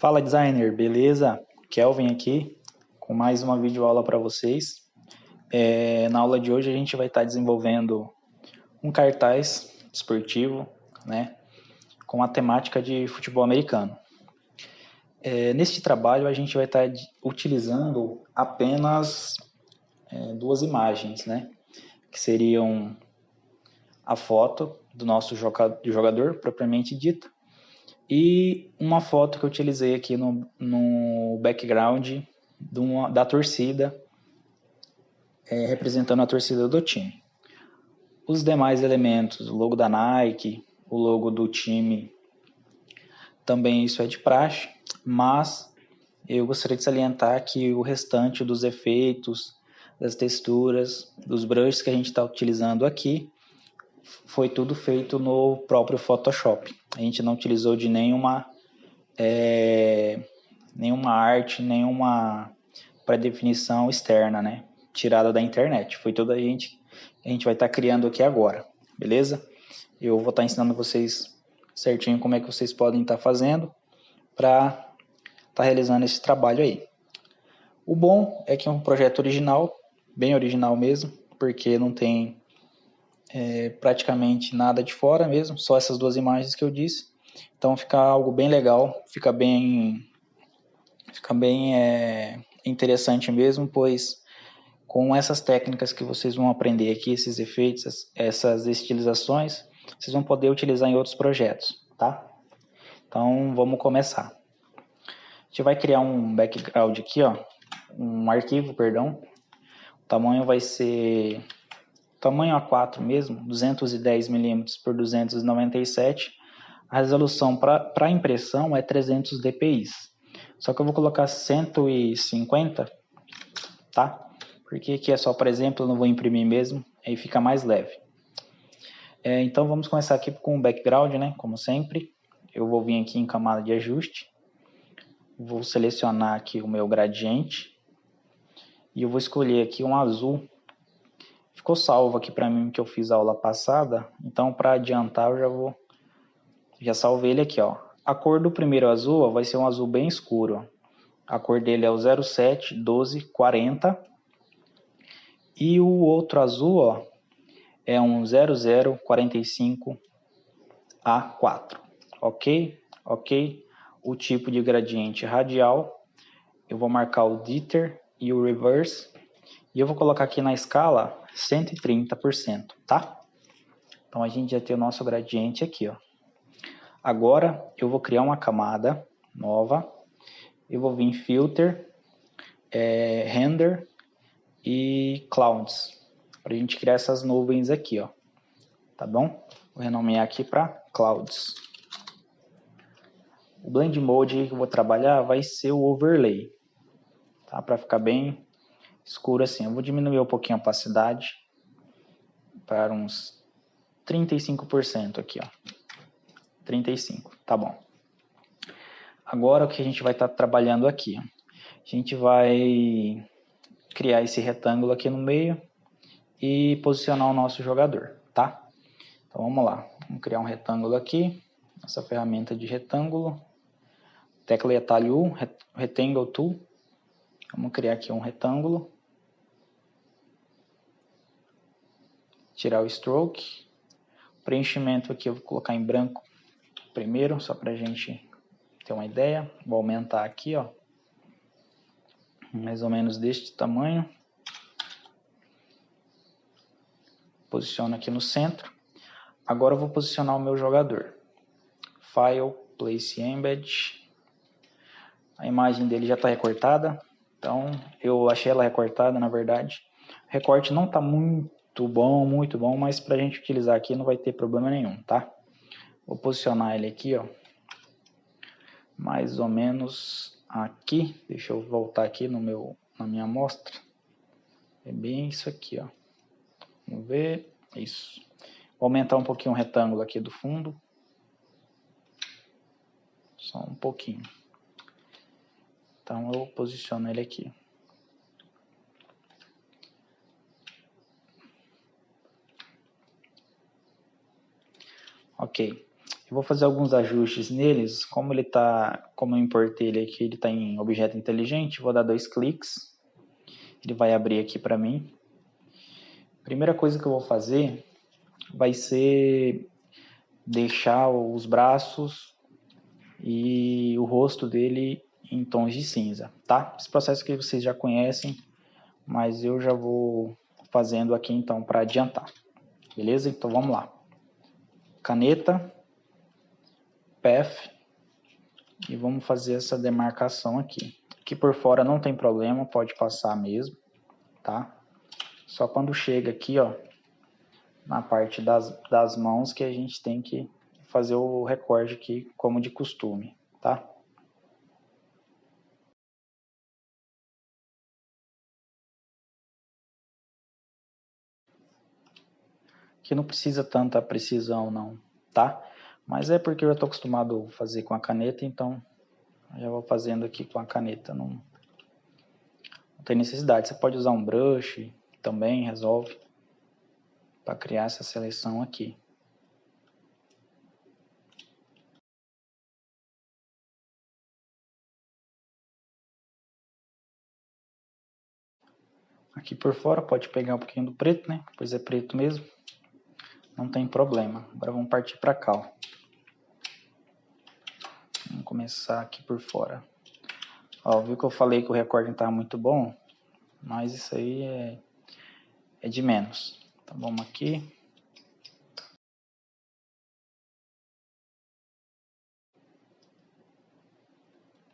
Fala designer, beleza? Kelvin aqui com mais uma videoaula para vocês. Na aula de hoje a gente vai estar desenvolvendo um cartaz esportivo, né, com a temática de futebol americano. Neste trabalho a gente vai estar utilizando apenas duas imagens, né, que seriam a foto do nosso jogador propriamente dita e uma foto que eu utilizei aqui no background da torcida, representando a torcida do time. Os demais elementos, o logo da Nike, o logo do time, também isso é de praxe, mas eu gostaria de salientar que o restante dos efeitos, das texturas, dos brushes que a gente está utilizando aqui, foi tudo feito no próprio Photoshop. A gente não utilizou de nenhuma arte, nenhuma pré-definição externa, né? Tirada da internet. Foi tudo a gente vai estar criando aqui agora, beleza? Eu vou estar ensinando vocês certinho como é que vocês podem estar fazendo para estar realizando esse trabalho aí. O bom é que é um projeto original, bem original mesmo, porque não tem praticamente nada de fora mesmo, só essas duas imagens que eu disse. Então fica algo bem legal, fica bem interessante mesmo, pois com essas técnicas que vocês vão aprender aqui, esses efeitos, essas estilizações, vocês vão poder utilizar em outros projetos, tá? Então vamos começar. A gente vai criar um background aqui, ó, um arquivo, perdão. O tamanho vai ser tamanho A4 mesmo, 210 mm por 297. A resolução para impressão é 300 dpi. Só que eu vou colocar 150, tá? Porque aqui é só para exemplo, eu não vou imprimir mesmo, aí fica mais leve. Então vamos começar aqui com o background, né? Como sempre, eu vou vir aqui em camada de ajuste, vou selecionar aqui o meu gradiente e eu vou escolher aqui um azul. Ficou salvo aqui para mim que eu fiz a aula passada, então para adiantar eu já salvei ele aqui, ó. A cor do primeiro azul, ó, vai ser um azul bem escuro, ó. A cor dele é o 071240 e o outro azul, ó, é um 0045A4, ok? Ok? O tipo de gradiente radial, eu vou marcar o jitter e o reverse, e eu vou colocar aqui na escala 130%, tá? Então a gente já tem o nosso gradiente aqui, ó. Agora eu vou criar uma camada nova, eu vou vir em Filter, Render e Clouds, para a gente criar essas nuvens aqui, ó. Tá bom? Vou renomear aqui para Clouds. O Blend Mode que eu vou trabalhar vai ser o Overlay, tá? Para ficar bem escuro assim. Eu vou diminuir um pouquinho a opacidade para uns 35% aqui, ó. 35, tá bom. Agora o que a gente vai estar trabalhando aqui, ó. A gente vai criar esse retângulo aqui no meio e posicionar o nosso jogador, tá? Então vamos lá, vamos criar um retângulo aqui, essa ferramenta de retângulo, tecla e atalho U, Rectangle Tool, vamos criar aqui um retângulo, tirar o stroke, preenchimento aqui eu vou colocar em branco primeiro, só pra gente ter uma ideia, vou aumentar aqui, ó, mais ou menos deste tamanho, posiciono aqui no centro. Agora eu vou posicionar o meu jogador. File, Place Embed. A imagem dele já está recortada. Então, eu achei ela recortada, na verdade. O recorte não está muito bom, mas para a gente utilizar aqui não vai ter problema nenhum, tá? Vou posicionar ele aqui, ó. Mais ou menos aqui. Deixa eu voltar aqui na minha amostra. É bem isso aqui, ó. Vamos ver. Isso. Vou aumentar um pouquinho o retângulo aqui do fundo. Só um pouquinho. Então eu posiciono ele aqui. Ok. Eu vou fazer alguns ajustes neles, como eu importei ele aqui, ele está em objeto inteligente, vou dar 2 cliques, ele vai abrir aqui para mim. Primeira coisa que eu vou fazer vai ser deixar os braços e o rosto dele em tons de cinza, tá? Esse processo que vocês já conhecem, mas eu já vou fazendo aqui então para adiantar, beleza? Então vamos lá. Caneta, Path, e vamos fazer essa demarcação aqui. Aqui por fora não tem problema, pode passar mesmo, tá? Só quando chega aqui, ó, na parte das mãos que a gente tem que fazer o recorte aqui, como de costume, tá? Que não precisa tanta precisão não, tá? Mas é porque eu estou acostumado a fazer com a caneta, então já vou fazendo aqui com a caneta, não tem necessidade. Você pode usar um brush, também resolve, para criar essa seleção aqui. Aqui por fora pode pegar um pouquinho do preto, né? Pois é preto mesmo. Não tem problema. Agora vamos partir para cá, ó. Vamos começar aqui por fora. Ó, viu que eu falei que o recorte não estava muito bom? Mas isso aí é de menos. Então vamos aqui.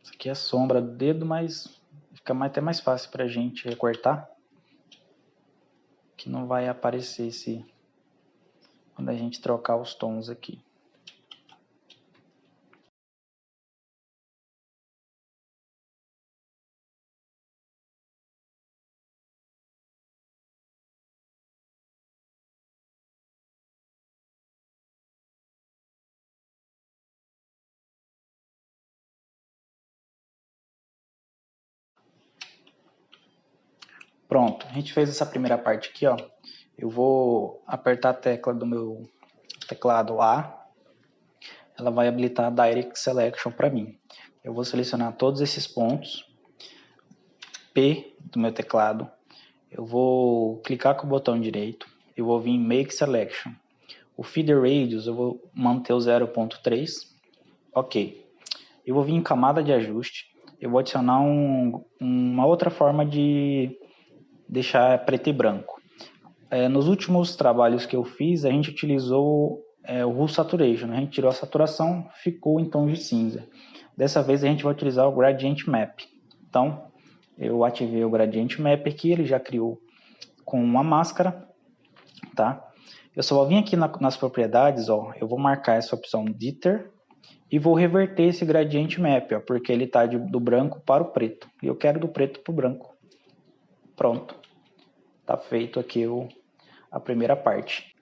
Isso aqui é a sombra do dedo, mas fica até mais fácil para a gente recortar. Que não vai aparecer quando a gente trocar os tons aqui. Pronto, a gente fez essa primeira parte aqui, ó. Eu vou apertar a tecla do meu teclado A. Ela vai habilitar a Direct Selection para mim. Eu vou selecionar todos esses pontos. P do meu teclado. Eu vou clicar com o botão direito. Eu vou vir em Make Selection. O Feeder Radius eu vou manter o 0.3. Ok. Eu vou vir em camada de ajuste. Eu vou adicionar uma outra forma de deixar preto e branco. Nos últimos trabalhos que eu fiz, a gente utilizou o Hue Saturation. A gente tirou a saturação, ficou em tons de cinza. Dessa vez a gente vai utilizar o Gradient Map. Então, eu ativei o Gradient Map aqui, ele já criou com uma máscara, tá? Eu só vou vir aqui nas propriedades, ó, eu vou marcar essa opção Dither e vou reverter esse Gradient Map, ó, porque ele está do branco para o preto. E eu quero do preto para o branco. Pronto. Tá feito aqui a primeira parte.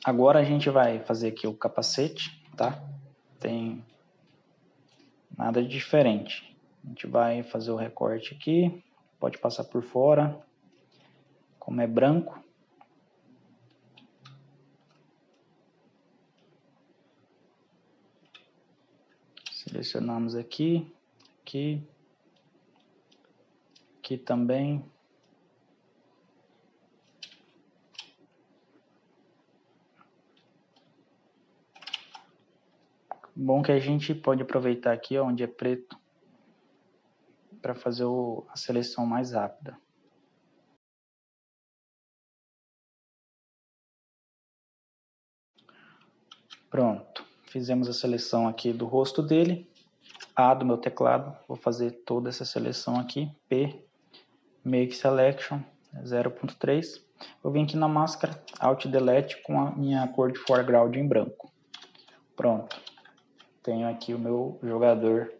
Agora a gente vai fazer aqui o capacete, tá? Tem nada de diferente. A gente vai fazer o recorte aqui, pode passar por fora, como é branco. Selecionamos aqui, aqui também. Bom que a gente pode aproveitar aqui onde é preto para fazer a seleção mais rápida. Pronto, fizemos a seleção aqui do rosto dele. A do meu teclado, vou fazer toda essa seleção aqui. P, Make Selection 0.3. Eu vim aqui na máscara, Alt Delete com a minha cor de foreground em branco. Pronto, tenho aqui o meu jogador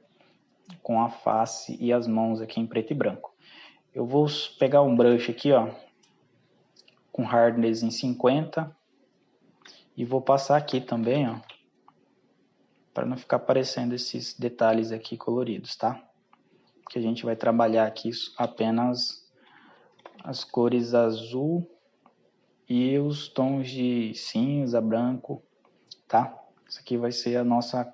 com a face e as mãos aqui em preto e branco. Eu vou pegar um brush aqui, ó, com hardness em 50 e vou passar aqui também, ó, para não ficar aparecendo esses detalhes aqui coloridos, tá? Que a gente vai trabalhar aqui apenas as cores azul e os tons de cinza, branco, tá? Essa aqui vai ser a nossa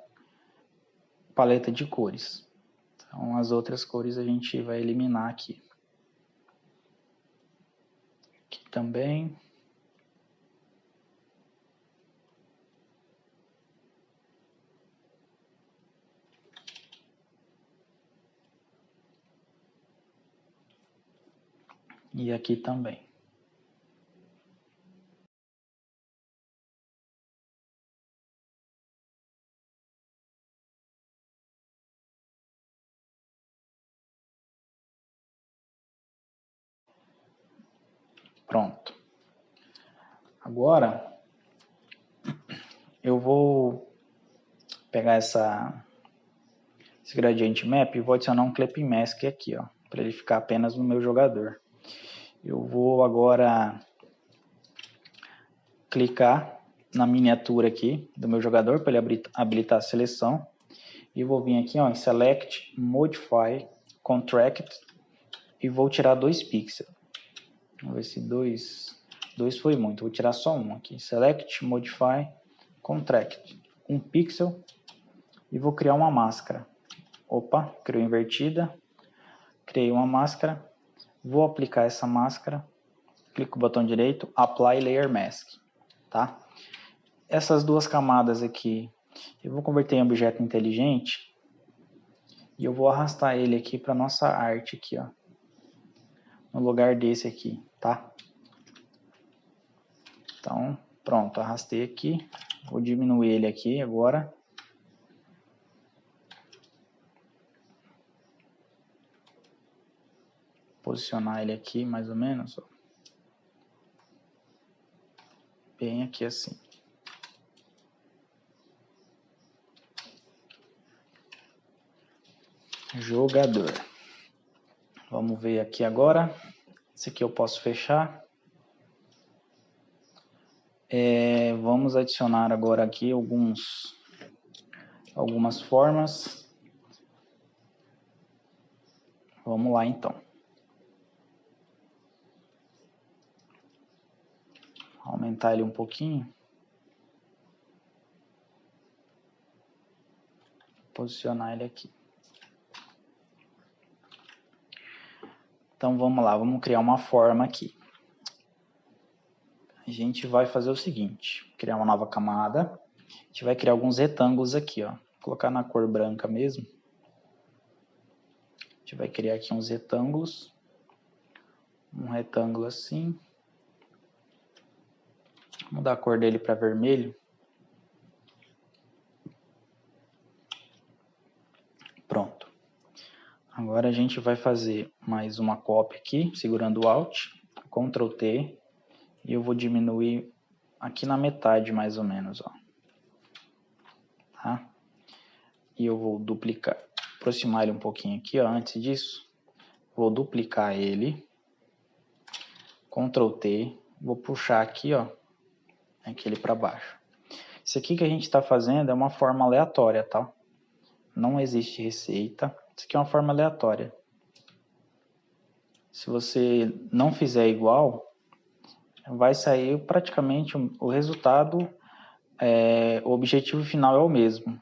paleta de cores. Então, as outras cores a gente vai eliminar aqui. Aqui também. E aqui também. Pronto. Agora, eu vou pegar esse Gradient Map e vou adicionar um Clipping Mask aqui, ó, para ele ficar apenas no meu jogador. Eu vou agora clicar na miniatura aqui do meu jogador para ele habilitar a seleção. E vou vir aqui, ó, em Select, Modify, Contract e vou tirar 2 pixels. Vamos ver se 2 foi muito. Vou tirar só um aqui. Select, Modify, Contract. 1 pixel e vou criar uma máscara. Opa, criou invertida. Criei uma máscara. Vou aplicar essa máscara. Clico no botão direito, Apply Layer Mask. Tá? Essas duas camadas aqui, eu vou converter em objeto inteligente. E eu vou arrastar ele aqui para nossa arte aqui, ó. No lugar desse aqui, tá? Então, pronto, arrastei aqui. Vou diminuir ele aqui agora. Posicionar ele aqui mais ou menos, ó. Bem aqui assim. Jogador. Vamos ver aqui agora. Esse aqui eu posso fechar. Vamos adicionar agora aqui algumas formas. Vamos lá então. Aumentar ele um pouquinho. Posicionar ele aqui. Então vamos lá, vamos criar uma forma aqui. A gente vai fazer o seguinte, criar uma nova camada. A gente vai criar alguns retângulos aqui, ó. Vou colocar na cor branca mesmo. A gente vai criar aqui uns retângulos. Um retângulo assim. Vou mudar a cor dele para vermelho. Pronto. Agora a gente vai fazer mais uma cópia aqui, segurando o Alt, Ctrl T, e eu vou diminuir aqui na metade mais ou menos, ó. Tá? E eu vou duplicar, aproximar ele um pouquinho aqui, ó. Antes disso, vou duplicar ele, Ctrl T, vou puxar aqui, ó, aquele para baixo. Isso aqui que a gente está fazendo é uma forma aleatória, tá? Não existe receita. Isso aqui é uma forma aleatória. Se você não fizer igual, vai sair praticamente o resultado, o objetivo final é o mesmo.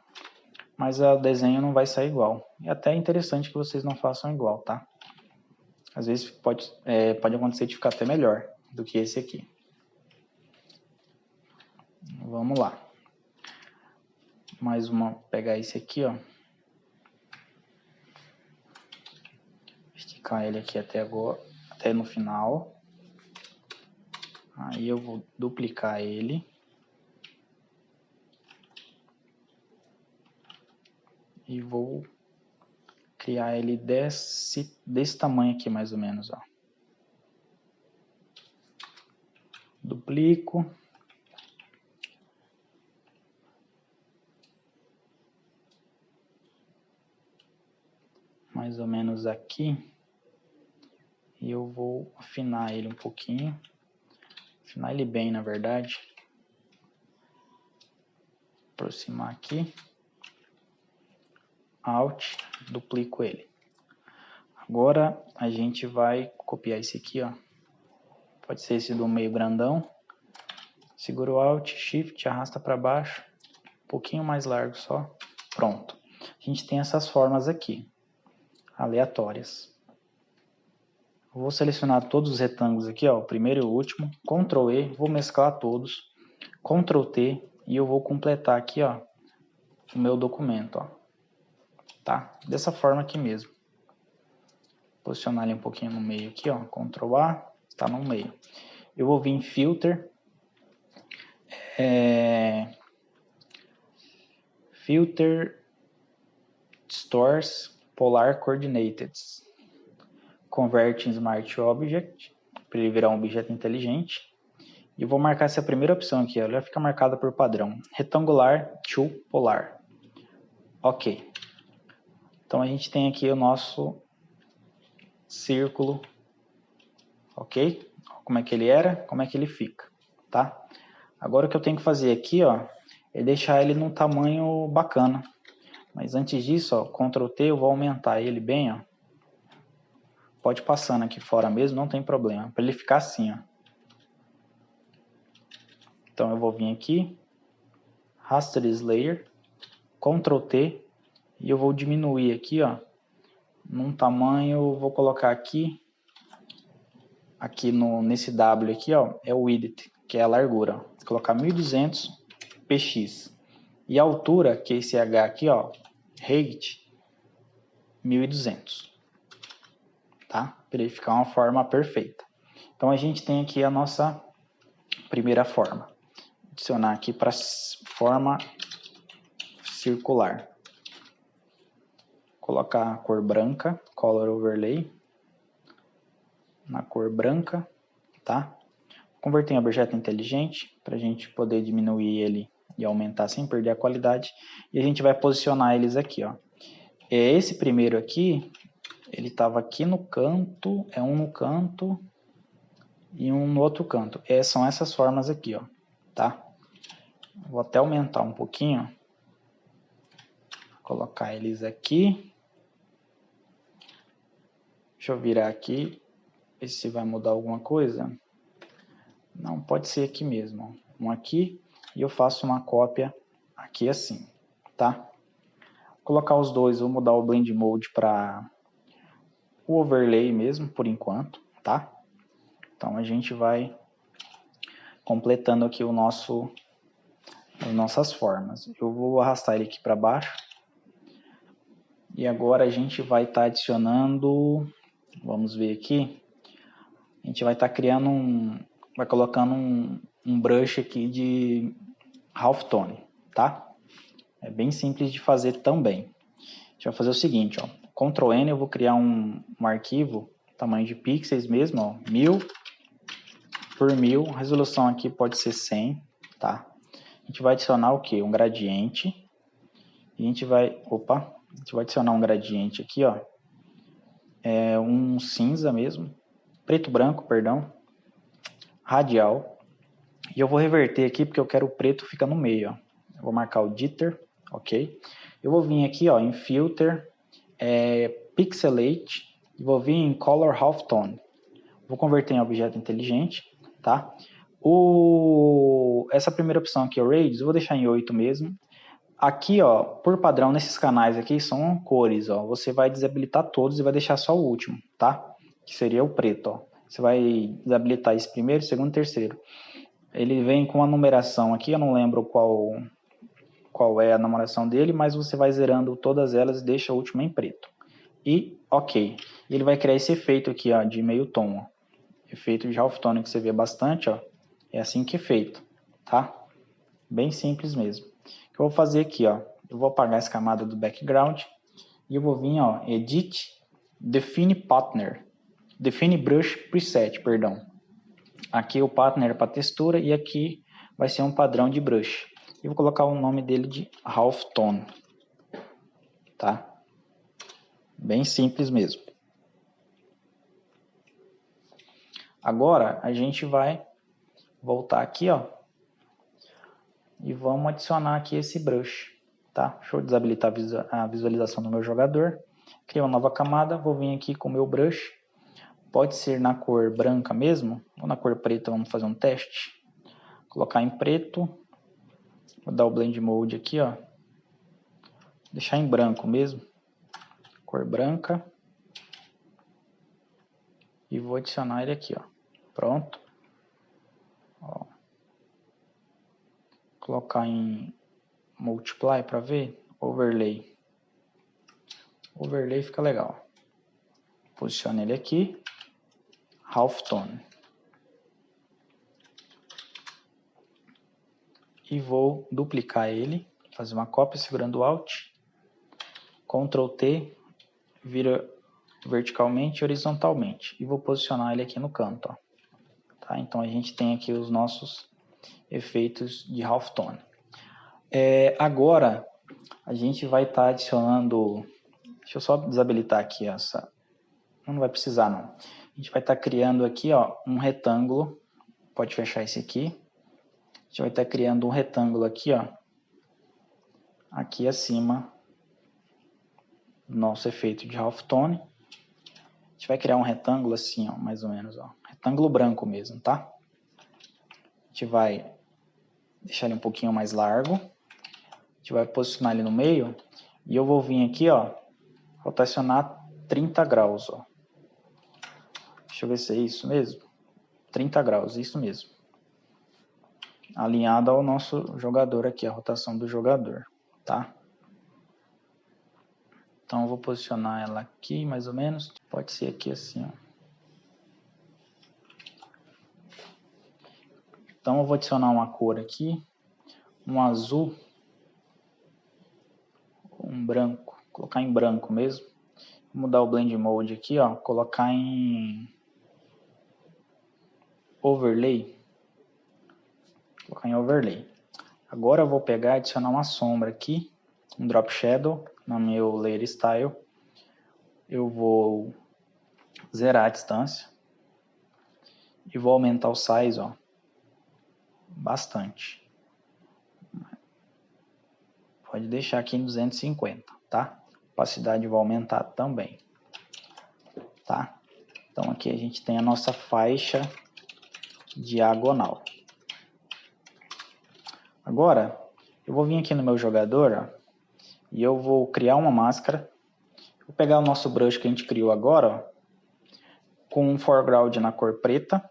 Mas o desenho não vai sair igual. E até é interessante que vocês não façam igual, tá? Às vezes pode acontecer de ficar até melhor do que esse aqui. Vamos lá. Mais uma, pegar esse aqui, ó. Esticar ele aqui até agora, até no final. Aí eu vou duplicar ele. E vou criar ele desse tamanho aqui, mais ou menos, ó. Duplico. Mais ou menos aqui. E eu vou afinar ele um pouquinho. Afinar ele bem, na verdade. Aproximar aqui. Alt, duplico ele. Agora a gente vai copiar esse aqui, ó. Pode ser esse do meio grandão. Segura o Alt, Shift, arrasta para baixo. um pouquinho mais largo só. Pronto. A gente tem essas formas aqui, aleatórias. Eu vou selecionar todos os retângulos aqui, ó, o primeiro e o último, Ctrl E, vou mesclar todos, Ctrl T, e eu vou completar aqui, ó, o meu documento, ó. Tá? Dessa forma aqui mesmo. Posicionar ele um pouquinho no meio aqui, ó, Ctrl A, tá no meio. Eu vou vir em Filter, Filter Stores Polar Coordinated. Convert em Smart Object, para ele virar um objeto inteligente. E eu vou marcar essa primeira opção aqui, ela já fica marcada por padrão. Retangular to Polar. Ok. Então a gente tem aqui o nosso círculo. Ok? Como é que ele era, como é que ele fica. Tá? Agora o que eu tenho que fazer aqui, ó, é deixar ele num tamanho bacana. Mas antes disso, ó, Ctrl T, eu vou aumentar ele bem, ó. Pode ir passando aqui fora mesmo, não tem problema. Para ele ficar assim, ó. Então eu vou vir aqui, Raster Layer, Ctrl T, e eu vou diminuir aqui, ó, num tamanho, vou colocar aqui nesse W aqui, ó, é o width, que é a largura. Vou colocar 1200 px. E a altura, que é esse H aqui, ó, height, 1200. Tá? Para ele ficar uma forma perfeita. Então a gente tem aqui a nossa primeira forma. Adicionar aqui para forma circular. Colocar a cor branca, Color Overlay, na cor branca, tá? Converter em objeto inteligente, para a gente poder diminuir ele e aumentar sem perder a qualidade. E a gente vai posicionar eles aqui, ó. Esse primeiro aqui, ele estava aqui no canto, é um no canto e um no outro canto. São essas formas aqui, ó, tá? Vou até aumentar um pouquinho, colocar eles aqui. Deixa eu virar aqui, ver se vai mudar alguma coisa. Não, pode ser aqui mesmo. Um aqui e eu faço uma cópia aqui assim, tá? Vou colocar os dois, vou mudar o Blend Mode para o Overlay mesmo, por enquanto, tá? Então a gente vai completando aqui as nossas formas. Eu vou arrastar ele aqui para baixo. E agora a gente vai estar adicionando, vamos ver aqui, a gente vai estar criando vai colocando um brush aqui de halftone, tá? É bem simples de fazer também. A gente vai fazer o seguinte, ó, Ctrl N, eu vou criar um arquivo, tamanho de pixels mesmo, ó, 1000 por 1000, a resolução aqui pode ser 100, tá? A gente vai adicionar o que? Um gradiente, e a gente vai adicionar um gradiente aqui, ó, um cinza mesmo, preto branco, perdão, radial, e eu vou reverter aqui porque eu quero o preto ficar no meio, ó. Eu vou marcar o jitter, ok? Eu vou vir aqui, ó, em filter, pixelate, e vou vir em color halftone. Vou converter em objeto inteligente, tá? Essa primeira opção aqui, o radius, eu vou deixar em 8 mesmo. Aqui, ó, por padrão, nesses canais aqui são cores, ó. Você vai desabilitar todos e vai deixar só o último, tá? Que seria o preto, ó. Você vai desabilitar esse primeiro, segundo e terceiro. Ele vem com a numeração aqui, eu não lembro qual é a numeração dele, mas você vai zerando todas elas e deixa a última em preto. E ok. Ele vai criar esse efeito aqui, ó, de meio tom, ó. Efeito de halftone que você vê bastante, ó. É assim que é feito, tá? Bem simples mesmo. O que eu vou fazer aqui, ó, eu vou apagar essa camada do background e eu vou vir, ó, Edit, Define Partner, Define Brush Preset, perdão. Aqui o partner para textura e aqui vai ser um padrão de brush. E vou colocar o nome dele de Halftone, tá? Bem simples mesmo. Agora a gente vai voltar aqui, ó, e vamos adicionar aqui esse brush, tá? Deixa eu desabilitar a visualização do meu jogador. Criei uma nova camada, vou vir aqui com o meu brush. Pode ser na cor branca mesmo, ou na cor preta, vamos fazer um teste. Colocar em preto, Vou dar o Blend Mode aqui, ó. Deixar em branco mesmo. Cor branca. E vou adicionar ele aqui, ó. Pronto. Ó. Colocar em Multiply para ver. Overlay. Overlay fica legal. Posiciono ele aqui. Halftone. E vou duplicar ele. Fazer uma cópia segurando o Alt. Ctrl T. Vira verticalmente e horizontalmente. E vou posicionar ele aqui no canto, ó. Tá? Então a gente tem aqui os nossos efeitos de halftone. Agora a gente vai estar adicionando. Deixa eu só desabilitar aqui essa. Não vai precisar não. A gente vai estar criando aqui, ó, um retângulo. Pode fechar esse aqui. A gente vai estar criando um retângulo aqui, ó. Aqui acima. Nosso efeito de halftone. A gente vai criar um retângulo assim, ó, mais ou menos, ó. Retângulo branco mesmo, tá? A gente vai deixar ele um pouquinho mais largo. A gente vai posicionar ele no meio. E eu vou vir aqui, ó, rotacionar 30 graus, ó. Deixa eu ver se é isso mesmo. 30 graus, isso mesmo. Alinhado ao nosso jogador aqui, a rotação do jogador, tá? Então eu vou posicionar ela aqui, mais ou menos. Pode ser aqui assim, ó. Então eu vou adicionar uma cor aqui, um azul, um branco, colocar em branco mesmo. Vou mudar o Blend Mode aqui, ó, colocar em Overlay. Colocar em Overlay. Agora eu vou pegar e adicionar uma sombra aqui, um Drop Shadow no meu Layer Style. Eu vou zerar a distância e vou aumentar o size, ó, bastante. Pode deixar aqui em 250, tá? Opacidade vou aumentar também, tá? Então aqui a gente tem a nossa faixa diagonal. Agora eu vou vir aqui no meu jogador, ó, e eu vou criar uma máscara. Vou pegar o nosso brush que a gente criou agora, ó, com um foreground na cor preta.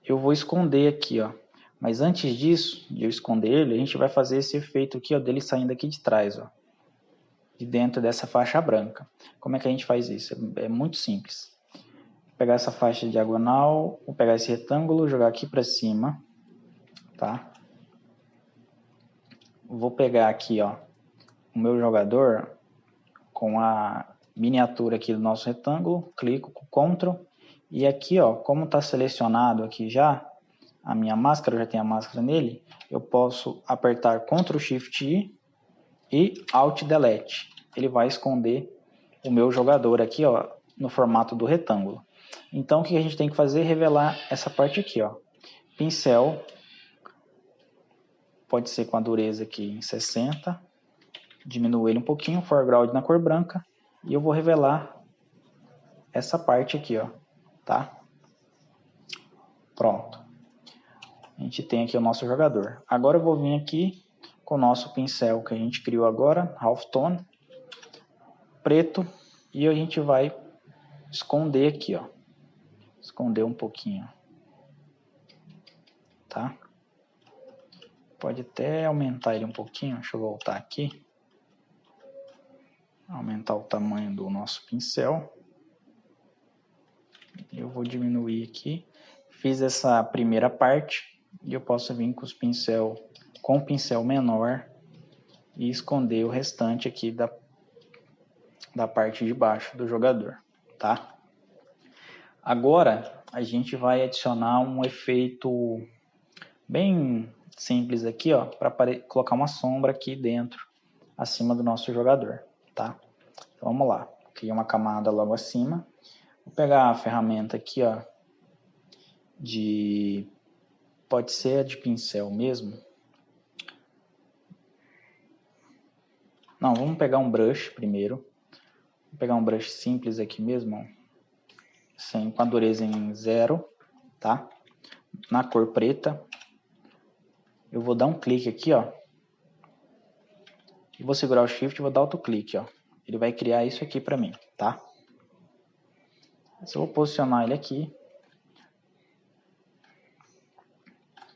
Eu vou esconder aqui, ó. Mas antes disso, de eu esconder ele, a gente vai fazer esse efeito aqui, ó, dele saindo aqui de trás, ó, de dentro dessa faixa branca. Como é que a gente faz isso? É muito simples. Vou pegar essa faixa diagonal, vou pegar esse retângulo, jogar aqui para cima, tá? Vou pegar aqui, ó, o meu jogador com a miniatura aqui do nosso retângulo, clico com Ctrl e aqui, ó, como está selecionado aqui já a minha máscara, eu já tenho a máscara nele, eu posso apertar Ctrl Shift I e Alt Delete. Ele vai esconder o meu jogador aqui, ó, no formato do retângulo. Então o que a gente tem que fazer? Revelar essa parte aqui, ó. Pincel, pode ser com a dureza aqui em 60, diminuo ele um pouquinho, foreground na cor branca, e eu vou revelar essa parte aqui, ó, tá? Pronto. A gente tem aqui o nosso jogador. Agora eu vou vir aqui com o nosso pincel que a gente criou agora, halftone, preto, e a gente vai esconder aqui, ó. Esconder um pouquinho, tá? Pode até aumentar ele um pouquinho, deixa eu voltar aqui. Aumentar o tamanho do nosso pincel. Eu vou diminuir aqui. Fiz essa primeira parte e eu posso vir com o pincel menor e esconder o restante aqui da parte de baixo do jogador, tá? Agora a gente vai adicionar um efeito bem simples aqui, ó, para colocar uma sombra aqui dentro, acima do nosso jogador, tá? Então vamos lá, criei uma camada logo acima. Vou pegar a ferramenta aqui, ó, pode ser a de pincel mesmo. Não, vamos pegar um brush primeiro. Vou pegar um brush simples aqui mesmo, ó, com a dureza em 0, tá? Na cor preta. Eu vou dar um clique aqui, ó, e vou segurar o Shift e vou dar autoclique, ó. Ele vai criar isso aqui para mim, tá? Se eu vou posicionar ele aqui,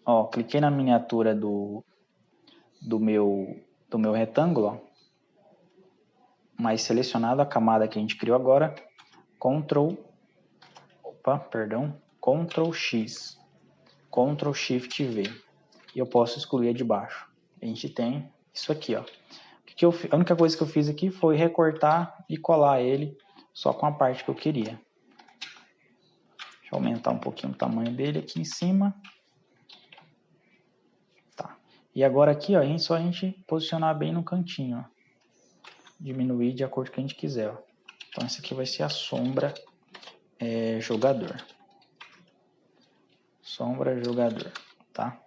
ó, cliquei na miniatura do meu retângulo, ó, mas selecionado a camada que a gente criou agora, Ctrl X, Ctrl Shift V, e eu posso excluir a de baixo. A gente tem isso aqui, ó. A única coisa que eu fiz aqui foi recortar e colar ele só com a parte que eu queria. Deixa eu aumentar um pouquinho o tamanho dele aqui em cima. Tá. E agora aqui, ó, só a gente posicionar bem no cantinho, ó. Diminuir de acordo com o que a gente quiser, ó. Então essa aqui vai ser a sombra jogador. Sombra jogador, tá?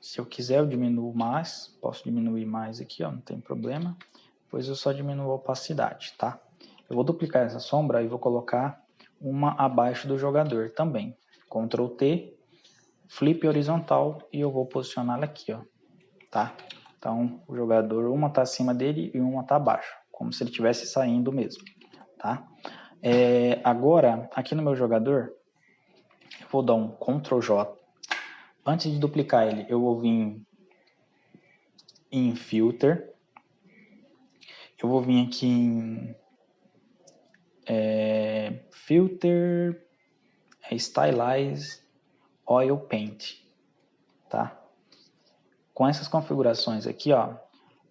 Se eu quiser, eu diminuo mais. Posso diminuir mais aqui, ó, não tem problema. Depois eu só diminuo a opacidade, tá? Eu vou duplicar essa sombra e vou colocar uma abaixo do jogador também. Ctrl T, flip horizontal e eu vou posicioná-la aqui, ó, tá? Então, o jogador, uma está acima dele e uma está abaixo, como se ele estivesse saindo mesmo, tá? Agora, aqui no meu jogador, eu vou dar um Ctrl J. Antes de duplicar ele, eu vou vir em Filter. Eu vou vir aqui em Filter, Stylize, Oil Paint, tá? Com essas configurações aqui, ó,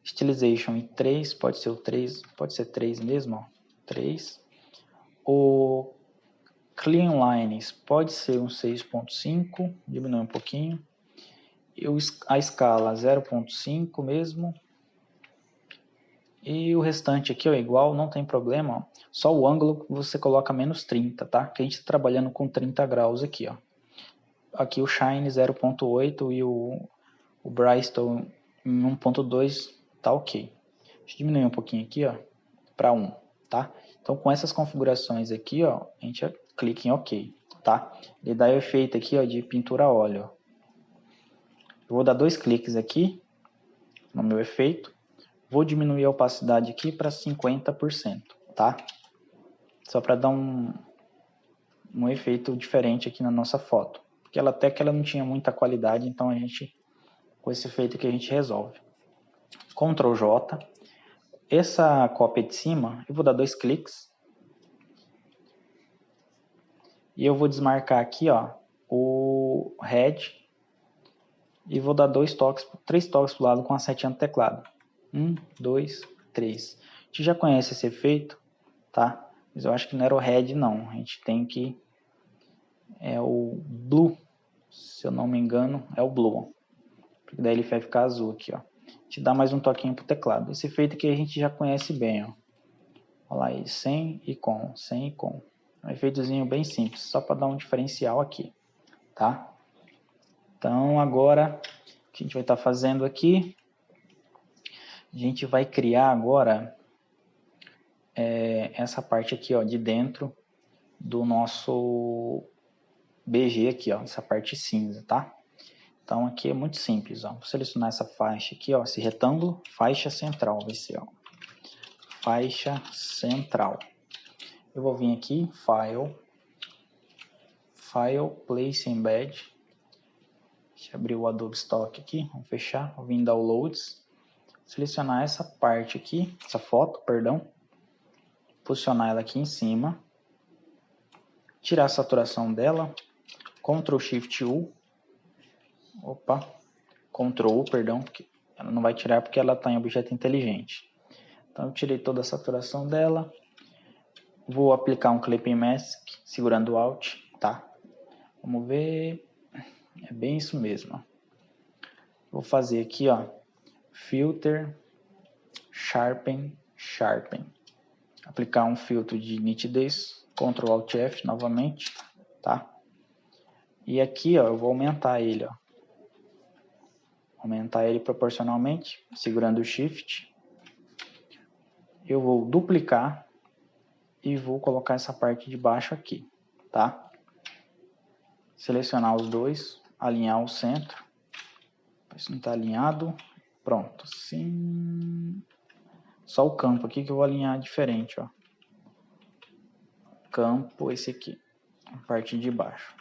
Stylization em 3, pode ser o 3, pode ser 3 mesmo, ó, 3. O Clean Lines pode ser um 6.5, diminui um pouquinho. A escala 0.5 mesmo. E o restante aqui, ó, igual, não tem problema, ó. Só o ângulo você coloca menos 30, tá? Que a gente está trabalhando com 30 graus aqui, ó. Aqui o Shine 0.8 e o Bristol em 1.2 tá ok. Deixa eu diminuir um pouquinho aqui, ó, para 1, tá? Então com essas configurações aqui, ó, a gente clica em OK, tá? Ele dá o efeito aqui, ó, de pintura a óleo. Eu vou dar 2 cliques aqui no meu efeito. Vou diminuir a opacidade aqui para 50%, tá? Só para dar um efeito diferente aqui na nossa foto. Porque até que ela não tinha muita qualidade, então a gente, com esse efeito aqui, a gente resolve. Ctrl J. Essa cópia de cima, eu vou dar 2 cliques. E eu vou desmarcar aqui, ó, o Head. E vou dar 3 toques para o lado com a setinha do teclado. 1, 2, 3. A gente já conhece esse efeito, tá? Mas eu acho que não era o Red, não. A gente tem que... É o Blue, se eu não me engano, é o Blue. Porque daí ele vai ficar azul aqui, ó. A gente dá mais um toquinho pro teclado. Esse efeito aqui a gente já conhece bem, ó. Olha lá aí, sem e com, sem e com. É um efeitozinho bem simples, só para dar um diferencial aqui, tá? Então agora, o que a gente vai estar fazendo aqui? A gente vai criar agora essa parte aqui, ó, de dentro do nosso BG aqui, ó, essa parte cinza, tá? Então aqui é muito simples, ó. Vou selecionar essa faixa aqui, ó, esse retângulo, faixa central vai ser, ó. Faixa central. Eu vou vir aqui, File, Place Embed. Deixa eu abrir o Adobe Stock aqui, vamos fechar, vou vir em Downloads. Selecionar essa parte aqui, essa foto, perdão. Posicionar ela aqui em cima. Tirar a saturação dela. Ctrl Shift U. Opa, Ctrl U, perdão, ela não vai tirar porque ela está em objeto inteligente. Então eu tirei toda a saturação dela. Vou aplicar um Clipping Mask, segurando o Alt, tá? Vamos ver, é bem isso mesmo. Vou fazer aqui, ó, Filter, Sharpen. Aplicar um filtro de nitidez, Ctrl Alt F novamente, tá? E aqui, ó, eu vou aumentar ele, ó. Aumentar ele proporcionalmente, segurando o Shift. Eu vou duplicar e vou colocar essa parte de baixo aqui, tá? Selecionar os dois, alinhar o centro. Isso não está alinhado. Pronto. Sim. Só o campo aqui que eu vou alinhar diferente, ó. Campo, esse aqui. A parte de baixo.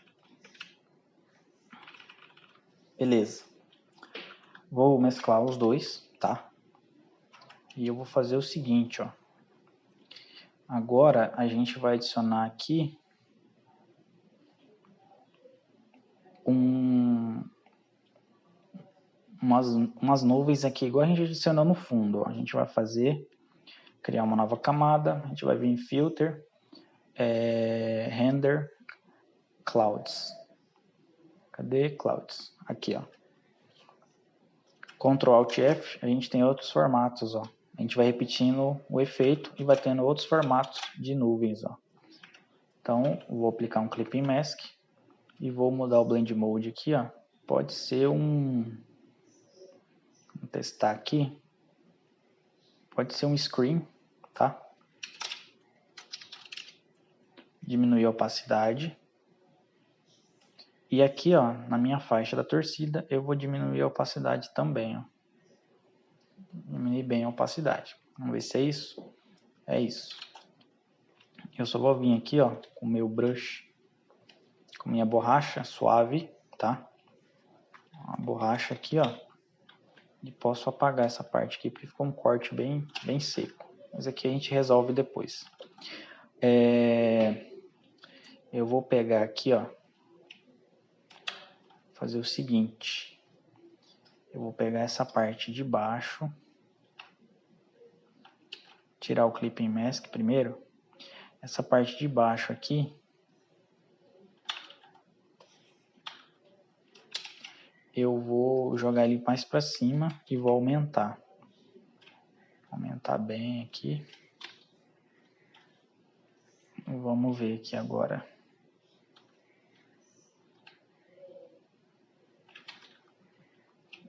Beleza. Vou mesclar os dois, tá? E eu vou fazer o seguinte, ó. Agora a gente vai adicionar aqui umas nuvens aqui, igual a gente adicionou no fundo, ó. A gente vai criar uma nova camada, a gente vai vir em Filter, Render, Clouds. Cadê Clouds? Aqui, ó. Ctrl Alt F, a gente tem outros formatos, ó. A gente vai repetindo o efeito e vai tendo outros formatos de nuvens, ó. Então, vou aplicar um Clipping Mask e vou mudar o Blend Mode aqui, ó. Pode ser vou testar aqui. Pode ser um Screen, tá? Diminuir a opacidade. E aqui, ó, na minha faixa da torcida, eu vou diminuir a opacidade também, ó. Diminuir bem a opacidade. Vamos ver se é isso. É isso. Eu só vou vir aqui, ó, com o meu brush, com minha borracha suave, tá? A borracha aqui, ó. E posso apagar essa parte aqui, porque ficou um corte bem seco. Mas aqui a gente resolve depois. Eu vou pegar aqui, ó. Fazer o seguinte. Eu vou pegar essa parte de baixo. Tirar o Clipping Mask primeiro. Essa parte de baixo aqui. Eu vou jogar ele mais para cima e vou aumentar. Aumentar bem aqui. Vamos ver aqui agora.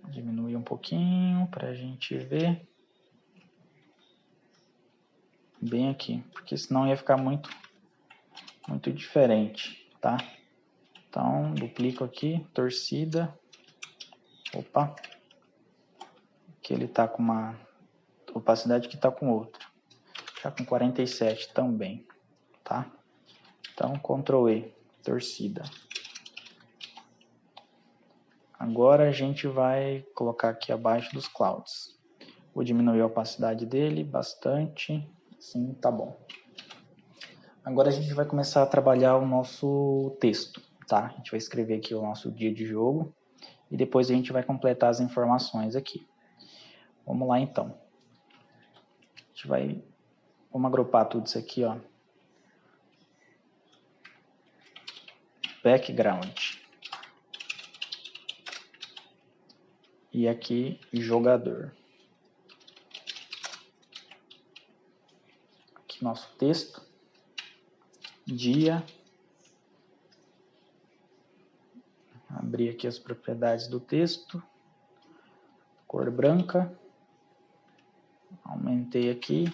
Diminuir um pouquinho para a gente ver. Bem aqui, porque senão ia ficar muito diferente, tá? Então, duplico aqui, torcida. Opa. Aqui ele tá com uma opacidade que tá com outra. Tá com 47 também, tá? Então, Ctrl E, torcida. Agora a gente vai colocar aqui abaixo dos clouds. Vou diminuir a opacidade dele bastante. Sim, tá bom. Agora a gente vai começar a trabalhar o nosso texto, tá? A gente vai escrever aqui o nosso dia de jogo e depois a gente vai completar as informações aqui. Vamos lá então. Vamos agrupar tudo isso aqui, ó. Background. E aqui, jogador. Aqui nosso texto. Dia. Abrir aqui as propriedades do texto. Cor branca. Aumentei aqui.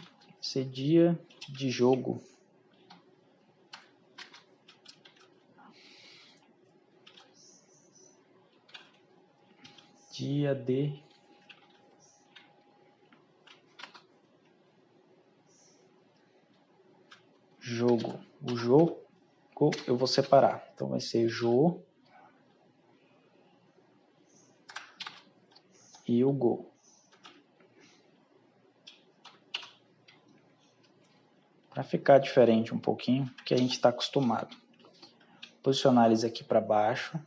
Esse dia de jogo. Dia de jogo. O jogo eu vou separar. Então vai ser jogo e o go. Para ficar diferente um pouquinho, que a gente está acostumado. Posicionar eles aqui para baixo.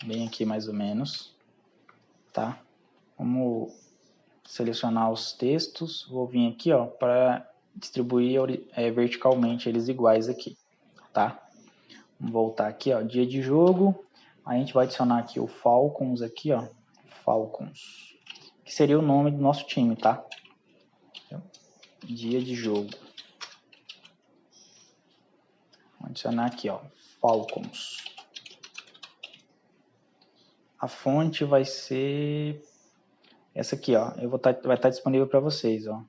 Bem aqui mais ou menos. Tá? Vamos selecionar os textos. Vou vir aqui, ó, para distribuir verticalmente eles iguais aqui, tá? Vamos voltar aqui, ó, dia de jogo. A gente vai adicionar aqui o Falcons aqui, ó, Falcons, que seria o nome do nosso time, tá? Dia de jogo. Vou adicionar aqui, ó, Falcons. A fonte vai ser essa aqui, ó. Vai estar disponível para vocês, ó.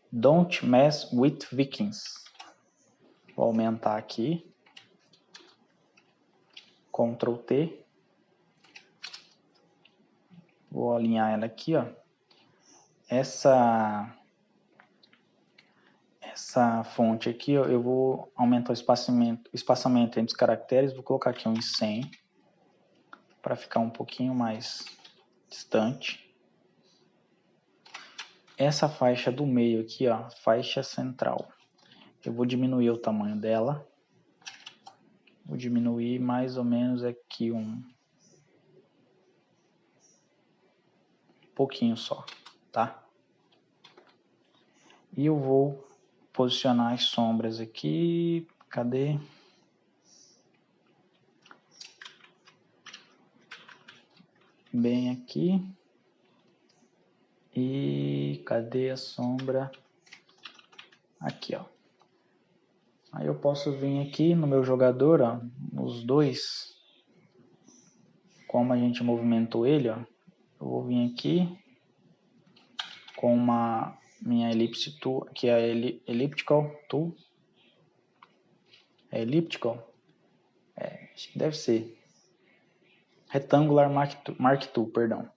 Don't mess with Vikings. Vou aumentar aqui. Ctrl T. Vou alinhar ela aqui, ó. Essa fonte aqui, ó, eu vou aumentar o espaçamento entre os caracteres. Vou colocar aqui uns 100 para ficar um pouquinho mais distante. Essa faixa do meio aqui, ó, faixa central, eu vou diminuir o tamanho dela. Vou diminuir mais ou menos aqui um pouquinho só, tá? E eu vou posicionar as sombras aqui. Cadê? Bem aqui. E cadê a sombra? Aqui, ó. Aí eu posso vir aqui no meu jogador, ó, nos dois. Como a gente movimentou ele, ó. Eu vou vir aqui com uma minha ellipse tool, que é a elliptical tool. É elliptical? Acho que deve ser. Rectangular Mark Tool, perdão.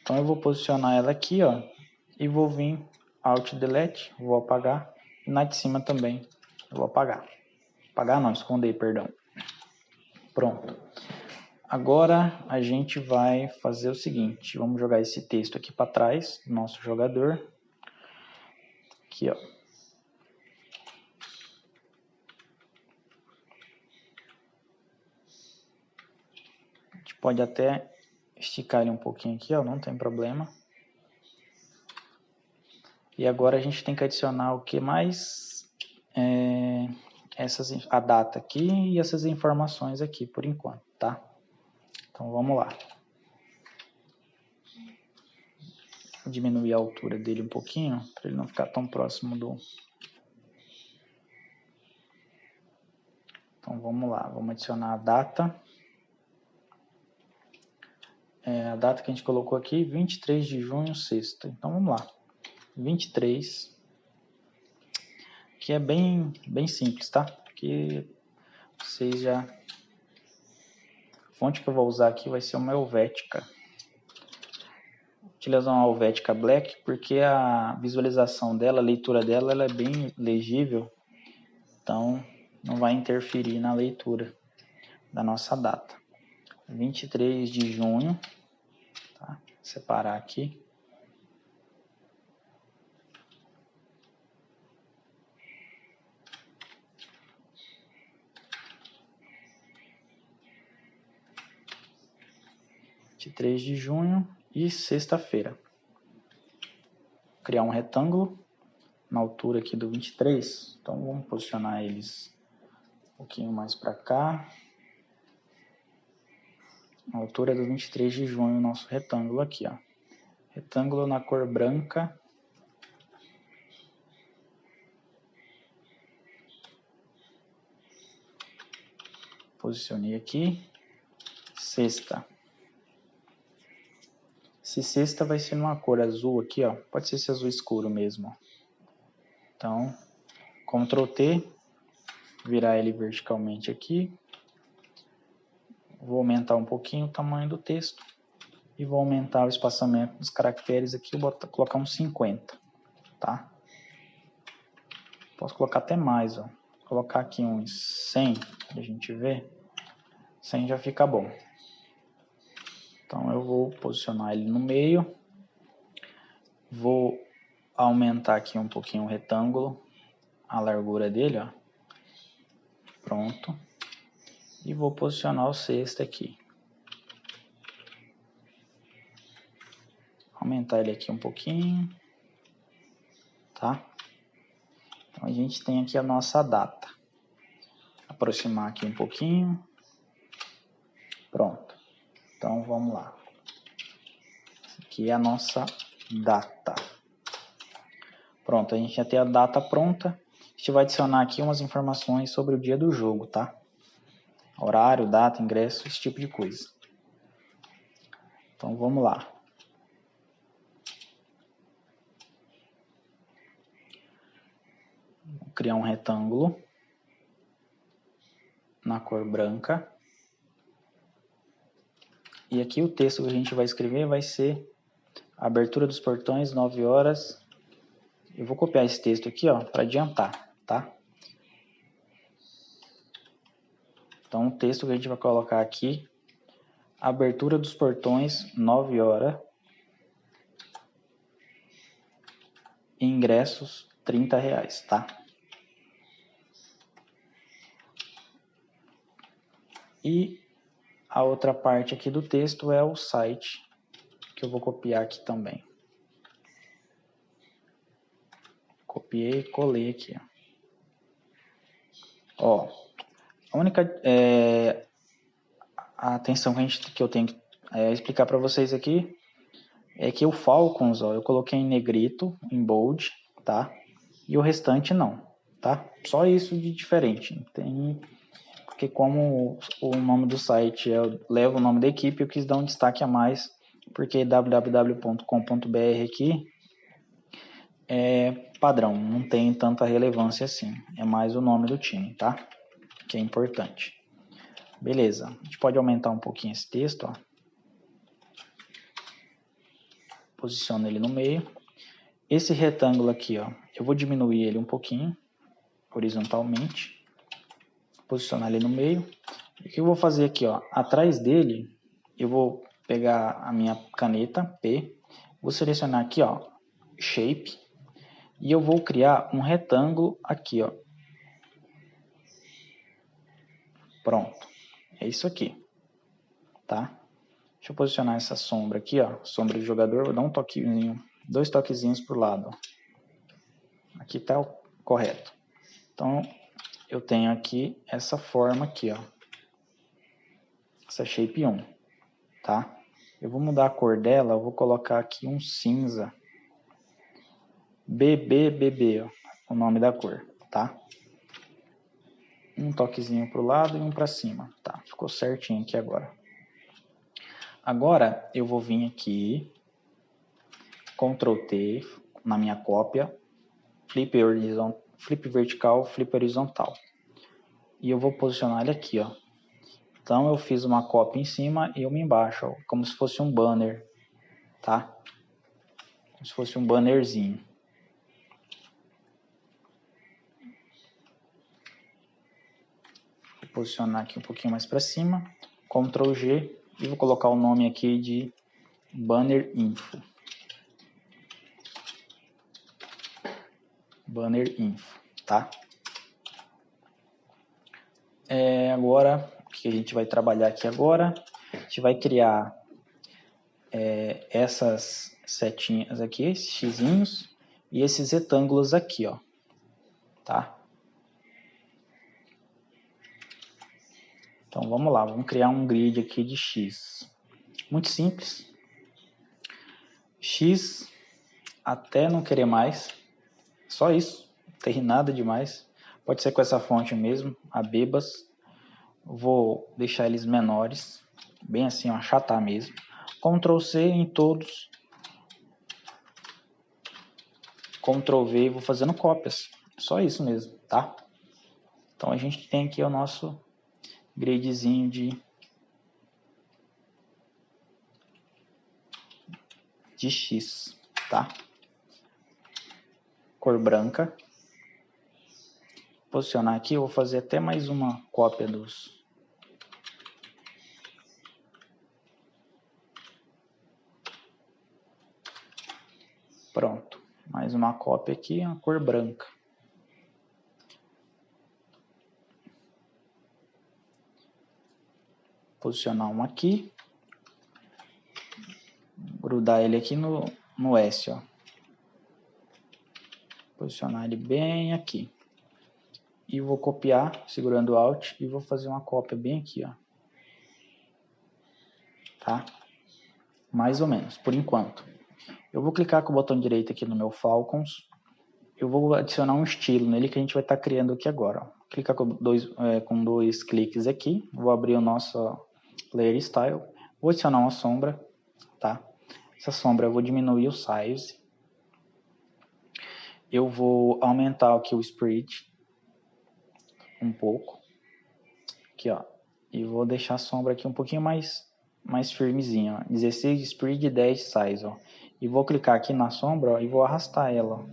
Então eu vou posicionar ela aqui, ó, e vou vir Alt Delete, vou apagar, e na de cima também eu vou apagar. Apagar não, esconder, perdão. Pronto. Agora a gente vai fazer o seguinte, vamos jogar esse texto aqui para trás do nosso jogador. Aqui, ó. A gente pode até esticar ele um pouquinho aqui, ó, não tem problema. E agora a gente tem que adicionar o que mais? A data aqui e essas informações aqui por enquanto, tá? Então vamos lá. Vou diminuir a altura dele um pouquinho, para ele não ficar tão próximo do... Então vamos lá, vamos adicionar a data. A data que a gente colocou aqui, 23 de junho, sexta. Então vamos lá, 23, que é bem simples, tá? Porque vocês já... A fonte que eu vou usar aqui vai ser uma Helvética. Vou utilizar uma Helvética Black porque a visualização dela, a leitura dela, ela é bem legível. Então não vai interferir na leitura da nossa data. 23 de junho, tá? Separar aqui. De 3 de junho e sexta-feira. Criar um retângulo na altura aqui do 23. Então vamos posicionar eles um pouquinho mais para cá. A altura do 23 de junho, nosso retângulo aqui, ó. Retângulo na cor branca. Posicionei aqui. Sexta. Se sexta vai ser numa cor azul aqui, ó. Pode ser esse azul escuro mesmo. Então, Ctrl T, virar ele verticalmente aqui. Vou aumentar um pouquinho o tamanho do texto. E vou aumentar o espaçamento dos caracteres aqui. Vou colocar uns 50, tá? Posso colocar até mais, ó. Vou colocar aqui uns 100, pra gente ver. 100 já fica bom. Então eu vou posicionar ele no meio. Vou aumentar aqui um pouquinho o retângulo, a largura dele, ó. Pronto. E vou posicionar o sexto aqui. Aumentar ele aqui um pouquinho, tá? Então a gente tem aqui a nossa data. Aproximar aqui um pouquinho. Pronto. Então vamos lá. Aqui é a nossa data. Pronto, a gente já tem a data pronta. A gente vai adicionar aqui umas informações sobre o dia do jogo, tá? Horário, data, ingresso, esse tipo de coisa. Então vamos lá. Vou criar um retângulo na cor branca. E aqui o texto que a gente vai escrever vai ser abertura dos portões, 9 horas. Eu vou copiar esse texto aqui, ó, para adiantar, tá? Então, o texto que a gente vai colocar aqui, abertura dos portões, 9 horas. Ingressos, R$30, tá? E a outra parte aqui do texto é o site, que eu vou copiar aqui também. Copiei e colei aqui, ó. A única atenção que eu tenho que explicar para vocês aqui é que o Falcons, ó, eu coloquei em negrito, em bold, tá? E o restante não, tá? Só isso de diferente. Tem, porque como o nome do site leva o nome da equipe, eu quis dar um destaque a mais, porque www.com.br aqui é padrão, não tem tanta relevância assim. É mais o nome do time, tá? Que é importante. Beleza, a gente pode aumentar um pouquinho esse texto, ó. Posiciono ele no meio. Esse retângulo aqui, ó, eu vou diminuir ele um pouquinho, horizontalmente. Posicionar ele no meio. O que eu vou fazer aqui, ó, atrás dele, eu vou pegar a minha caneta P, vou selecionar aqui, ó, Shape, e eu vou criar um retângulo aqui, ó. Pronto. É isso aqui, tá? Deixa eu posicionar essa sombra aqui, ó, sombra de jogador, vou dar um toquezinho, 2 toquezinhos pro lado, ó. Aqui tá o correto. Então, eu tenho aqui essa forma aqui, ó. Essa shape 1, tá? Eu vou mudar a cor dela, eu vou colocar aqui um cinza. BBBB, ó, o nome da cor, tá? Um toquezinho pro lado e um para cima, tá? Ficou certinho aqui agora. Agora, eu vou vir aqui, Ctrl T, na minha cópia, flip vertical, flip horizontal. E eu vou posicionar ele aqui, ó. Então, eu fiz uma cópia em cima e uma embaixo, ó, como se fosse um banner, tá? Como se fosse um bannerzinho. Vou posicionar aqui um pouquinho mais para cima, Ctrl G, e vou colocar o nome aqui de Banner Info. Banner Info, tá? Agora, o que a gente vai trabalhar aqui agora? A gente vai criar essas setinhas aqui, esses xizinhos, e esses retângulos aqui, ó, tá? Então, vamos lá, vamos criar um grid aqui de X. Muito simples. X até não querer mais, só isso, não tem nada demais. Pode ser com essa fonte mesmo, a Bebas. Vou deixar eles menores, bem assim, ó, achatar mesmo. Ctrl C em todos. Ctrl V e vou fazendo cópias. Só isso mesmo, tá? Então a gente tem aqui o nosso gridzinho de X, tá? Cor branca. Posicionar aqui, eu vou fazer até mais uma cópia dos... Pronto. Mais uma cópia aqui, uma cor branca. Posicionar um aqui. Grudar ele aqui no S, ó. Posicionar ele bem aqui. E vou copiar, segurando o Alt, e vou fazer uma cópia bem aqui, ó. Tá? Mais ou menos, por enquanto. Eu vou clicar com o botão direito aqui no meu Falcons. Eu vou adicionar um estilo nele que a gente vai estar criando aqui agora, ó. Clicar com dois cliques aqui. Vou abrir o nosso Layer Style. Vou adicionar uma sombra, tá? Essa sombra eu vou diminuir o size. Eu vou aumentar aqui o spread um pouco. Aqui, ó. E vou deixar a sombra aqui um pouquinho mais mais firmezinho, ó. 16 de spread e 10 de size, ó. E vou clicar aqui na sombra, ó, e vou arrastar ela, ó,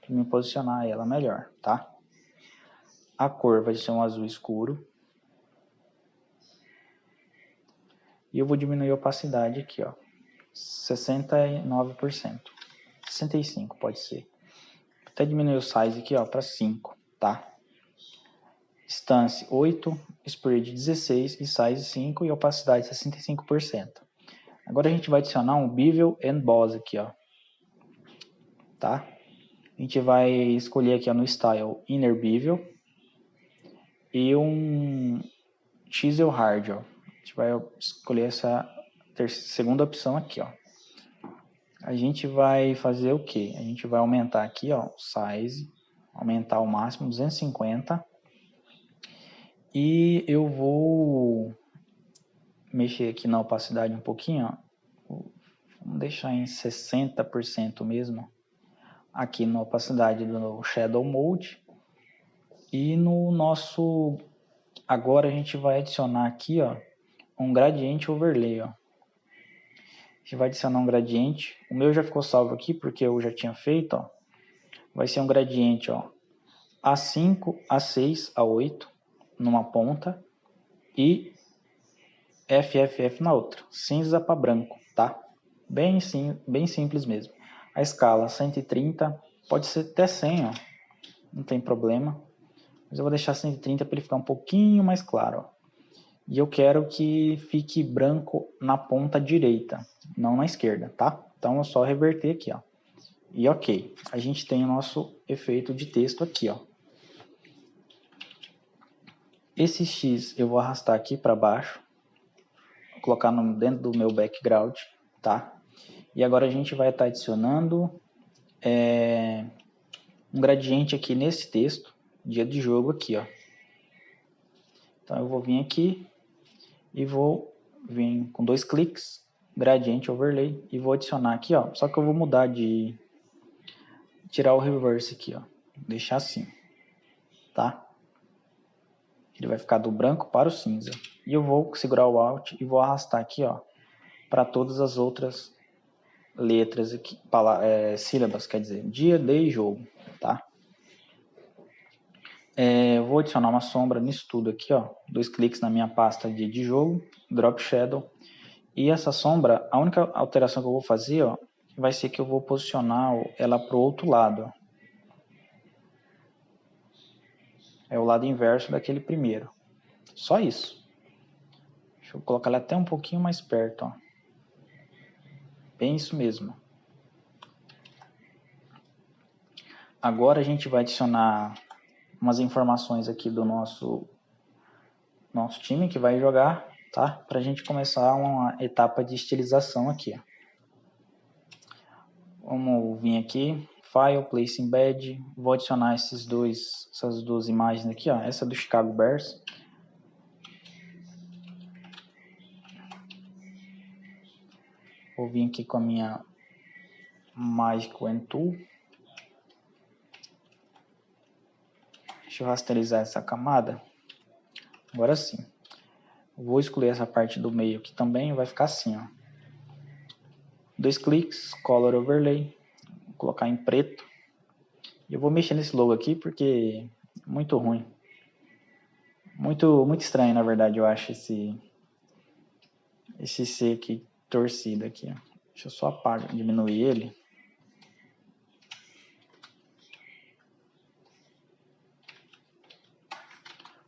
para me posicionar ela melhor, tá? A cor vai ser um azul escuro. E eu vou diminuir a opacidade aqui, ó, 69%. 65 pode ser. Até diminuir o size aqui, ó, para 5, tá? Distance 8, spread 16 e size 5 e opacidade 65%. Agora a gente vai adicionar um bevel and boss aqui, ó, tá? A gente vai escolher aqui, ó, no style inner bevel e um chisel hard, ó. A gente vai escolher essa segunda opção aqui, ó. A gente vai fazer o que? A gente vai aumentar aqui, ó, o size, aumentar ao máximo 250 e eu vou mexer aqui na opacidade um pouquinho, ó. Vamos deixar em 60% mesmo, aqui na opacidade do Shadow Mode. E no nosso, agora a gente vai adicionar aqui, ó, um gradiente overlay, ó. A gente vai adicionar um gradiente, o meu já ficou salvo aqui porque eu já tinha feito, ó. Vai ser um gradiente, ó, A5, A6, A8 numa ponta e FFF na outra, cinza para branco, tá? Bem simples mesmo. A escala 130, pode ser até 100, ó, não tem problema. Mas eu vou deixar 130 para ele ficar um pouquinho mais claro, ó. E eu quero que fique branco na ponta direita, não na esquerda, tá? Então é só reverter aqui, ó. E ok, a gente tem o nosso efeito de texto aqui, ó. Esse X eu vou arrastar aqui para baixo, vou colocar dentro do meu background, tá? E agora a gente vai estar adicionando um gradiente aqui nesse texto, dia de jogo aqui, ó. Então eu vou vir aqui e vou vir com 2 cliques, gradiente overlay, e vou adicionar aqui, ó. Só que eu vou mudar de tirar o reverse aqui, ó. Deixar assim, tá? Ele vai ficar do branco para o cinza. E eu vou segurar o Alt e vou arrastar aqui, ó, para todas as outras letras aqui, sílabas, quer dizer, dia, day e jogo, tá? Eu vou adicionar uma sombra nisso tudo aqui, ó. 2 cliques na minha pasta de jogo, Drop Shadow. E essa sombra, a única alteração que eu vou fazer, ó, vai ser que eu vou posicionar ela para o outro lado. É o lado inverso daquele primeiro. Só isso. Deixa eu colocar ela até um pouquinho mais perto, ó. Bem isso mesmo. Agora a gente vai adicionar umas informações aqui do nosso time que vai jogar, tá? Para a gente começar uma etapa de estilização aqui, ó. Vamos vir aqui, File, Place Embed, vou adicionar essas duas imagens aqui, ó. Essa do Chicago Bears. Vou vir aqui com a minha Magic Wand Tool. Deixa eu rasterizar essa camada. Agora sim. Vou excluir essa parte do meio aqui também, vai ficar assim, ó. 2 cliques, Color Overlay, vou colocar em preto. E eu vou mexer nesse logo aqui porque é muito ruim. Muito estranho, na verdade, eu acho esse C aqui torcido aqui, ó. Deixa eu só apagar, diminuir ele.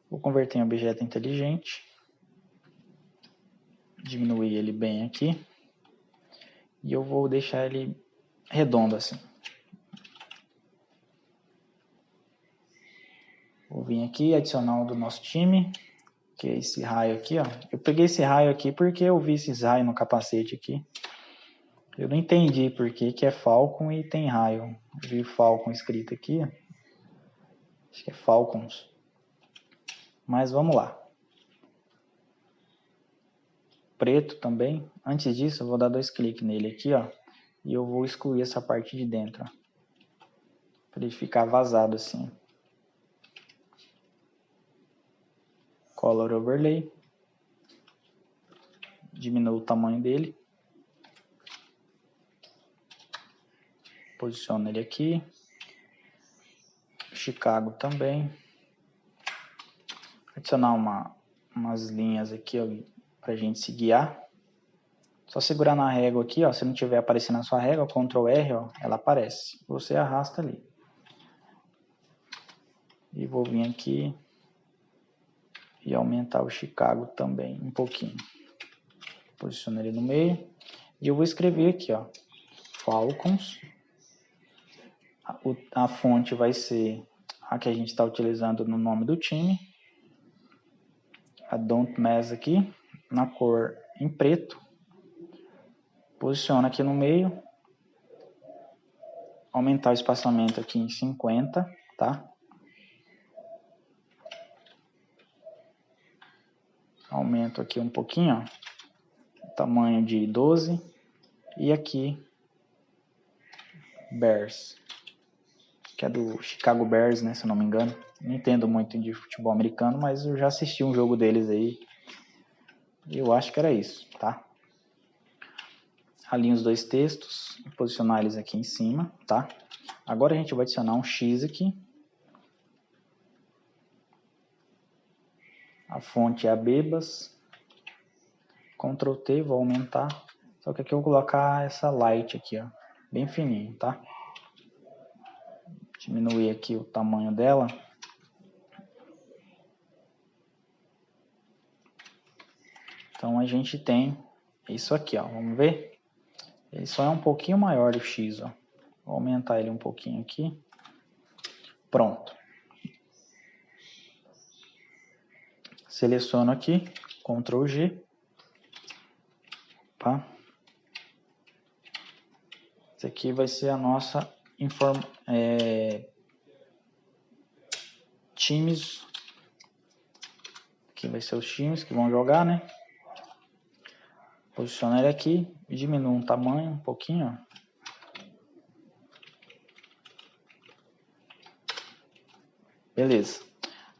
Vou converter em objeto inteligente. Diminuir ele bem aqui. E eu vou deixar ele redondo assim. Vou vir aqui, adicionar um do nosso time, que é esse raio aqui, ó. Eu peguei esse raio aqui porque eu vi esses raios no capacete aqui. Eu não entendi por que é Falcon e tem raio. Eu vi Falcon escrito aqui. Acho que é Falcons. Mas vamos lá. Preto também. Antes disso, eu vou dar 2 cliques nele aqui, ó. E eu vou excluir essa parte de dentro, ó. Para ele ficar vazado assim. Color Overlay. diminuo o tamanho dele. Posiciono ele aqui. Chicago também. Adicionar umas linhas aqui para a gente se guiar. Só segurar na régua aqui, ó, se não tiver aparecendo na sua régua, Ctrl R, ó, ela aparece. Você arrasta ali. E vou vir aqui e aumentar o Chicago também um pouquinho. Posiciono ele no meio. E eu vou escrever aqui, ó, Falcons. A fonte vai ser a que a gente está utilizando no nome do time. A Don't Mess aqui, na cor em preto. Posiciono aqui no meio. Aumentar o espaçamento aqui em 50, tá? Aumento aqui um pouquinho, ó, tamanho de 12. E aqui, Bears, que é do Chicago Bears, né, se eu não me engano. Não entendo muito de futebol americano, mas eu já assisti um jogo deles aí. E eu acho que era isso, tá? Alinho os dois textos, posicionar eles aqui em cima, tá? Agora a gente vai adicionar um X aqui. A fonte é a Bebas. Ctrl T, vou aumentar. Só que aqui eu vou colocar essa light aqui, ó, bem fininho, tá? Diminuir aqui o tamanho dela. Então a gente tem isso aqui, ó, vamos ver? Ele só é um pouquinho maior o X, ó. Vou aumentar ele um pouquinho aqui. Pronto. Seleciono aqui, Ctrl G. Tá? Esse aqui vai ser a nossa times. Aqui vai ser os times que vão jogar, né? Posiciono ele aqui e diminuo o tamanho um pouquinho, ó. Beleza.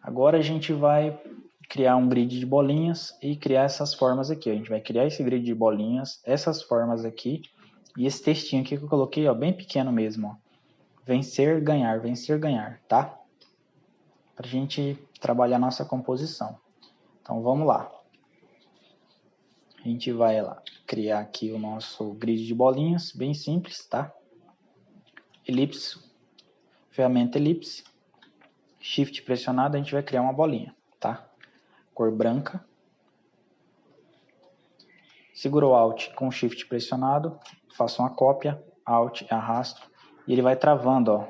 Agora a gente vai criar um grid de bolinhas e criar essas formas aqui. A gente vai criar esse grid de bolinhas, essas formas aqui e esse textinho aqui que eu coloquei, ó, bem pequeno mesmo, ó. Vencer, ganhar, tá? Pra gente trabalhar nossa composição. Então vamos lá. A gente vai lá criar aqui o nosso grid de bolinhas, bem simples, tá? Elipse, ferramenta elipse. Shift pressionado, a gente vai criar uma bolinha, tá? Cor branca. Seguro o Alt com Shift pressionado, faço uma cópia, Alt, arrasto, e ele vai travando, ó,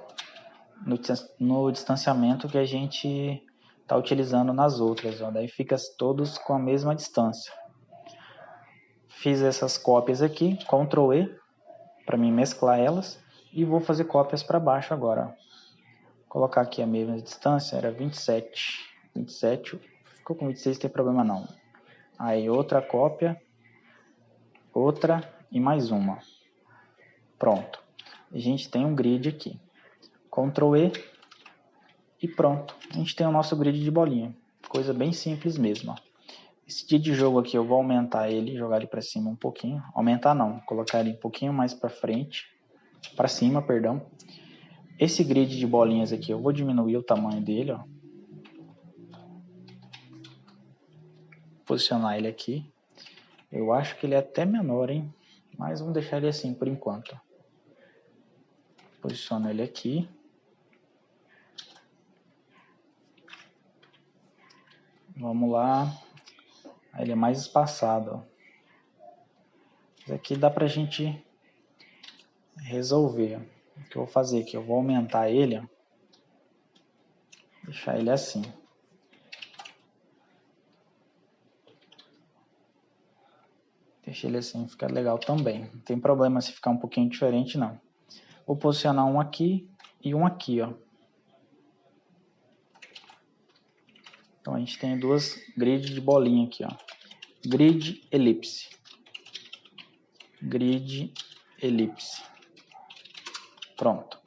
no distanciamento que a gente está utilizando nas outras, ó, daí fica todos com a mesma distância. Fiz essas cópias aqui, Ctrl E, para mim mesclar elas, e vou fazer cópias para baixo agora, ó. Colocar aqui a mesma distância, era 27. 27, ficou com 26, não tem problema não. Aí outra cópia, outra e mais uma. Pronto. A gente tem um grid aqui. Ctrl E e pronto. A gente tem o nosso grid de bolinha. Coisa bem simples mesmo, ó. Esse dia de jogo aqui eu vou aumentar ele, jogar ele para cima um pouquinho. Aumentar não, colocar ele um pouquinho mais para frente. Para cima, perdão. Esse grid de bolinhas aqui, eu vou diminuir o tamanho dele, ó. Posicionar ele aqui. Eu acho que ele é até menor, hein? Mas vamos deixar ele assim por enquanto. Posiciono ele aqui. Vamos lá. Ele é mais espaçado, ó. Isso aqui dá pra gente resolver. O que eu vou fazer aqui? Eu vou aumentar ele, ó. Deixar ele assim. Deixa ele assim, fica legal também. Não tem problema se ficar um pouquinho diferente, não. Vou posicionar um aqui e um aqui, ó. Então a gente tem duas grids de bolinha aqui, ó. Grid elipse. Grid elipse. Pronto.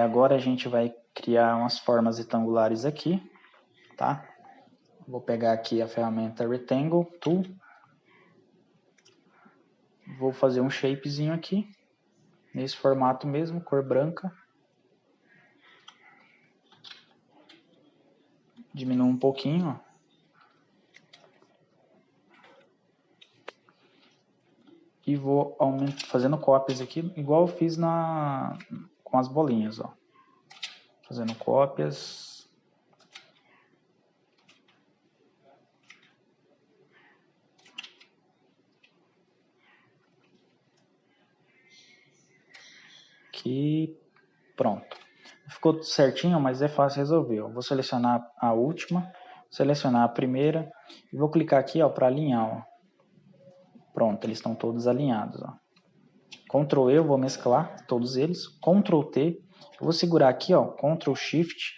Agora a gente vai criar umas formas retangulares aqui, tá? Vou pegar aqui a ferramenta Rectangle Tool. Vou fazer um shapezinho aqui, nesse formato mesmo, cor branca. Diminuo um pouquinho, ó. E vou fazendo cópias aqui, igual eu fiz com as bolinhas, ó. Fazendo cópias. Aqui, pronto. Ficou certinho, mas é fácil resolver. Eu vou selecionar a última, selecionar a primeira e vou clicar aqui, ó, para alinhar, ó. Pronto, eles estão todos alinhados, ó. Ctrl E, eu vou mesclar todos eles. Ctrl T, eu vou segurar aqui, ó, Ctrl Shift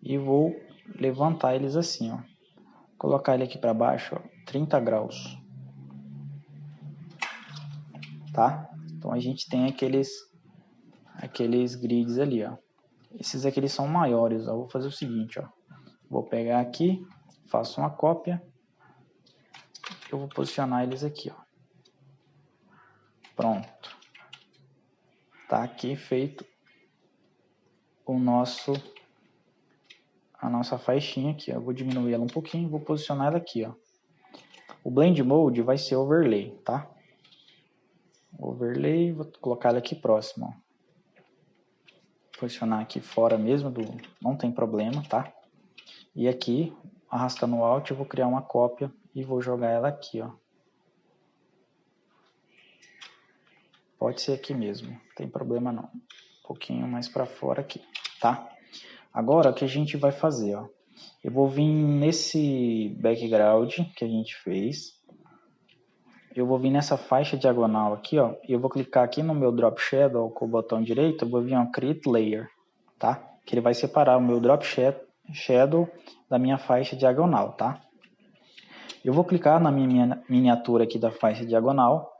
e vou levantar eles assim, ó. Colocar ele aqui para baixo, ó, 30 graus. Tá? Então a gente tem aqueles grids ali, ó. Esses aqui eles são maiores, ó. Eu vou fazer o seguinte, ó. Vou pegar aqui, faço uma cópia. Eu vou posicionar eles aqui, ó. Pronto. Tá aqui feito a nossa faixinha aqui, ó. Eu vou diminuir ela um pouquinho, vou posicionar ela aqui, ó. O Blend Mode vai ser Overlay, tá? Overlay, vou colocar ela aqui próximo, ó. Posicionar aqui fora mesmo, não tem problema, tá? E aqui, arrastando o Alt, eu vou criar uma cópia e vou jogar ela aqui, ó. Pode ser aqui mesmo, não tem problema não. Um pouquinho mais para fora aqui, tá? Agora, o que a gente vai fazer, ó. Eu vou vir nesse background que a gente fez. Eu vou vir nessa faixa diagonal aqui, ó. E eu vou clicar aqui no meu Drop Shadow com o botão direito. Eu vou vir, ó, Create Layer, tá? Que ele vai separar o meu Drop Shadow da minha faixa diagonal, tá? Eu vou clicar na minha miniatura aqui da faixa diagonal.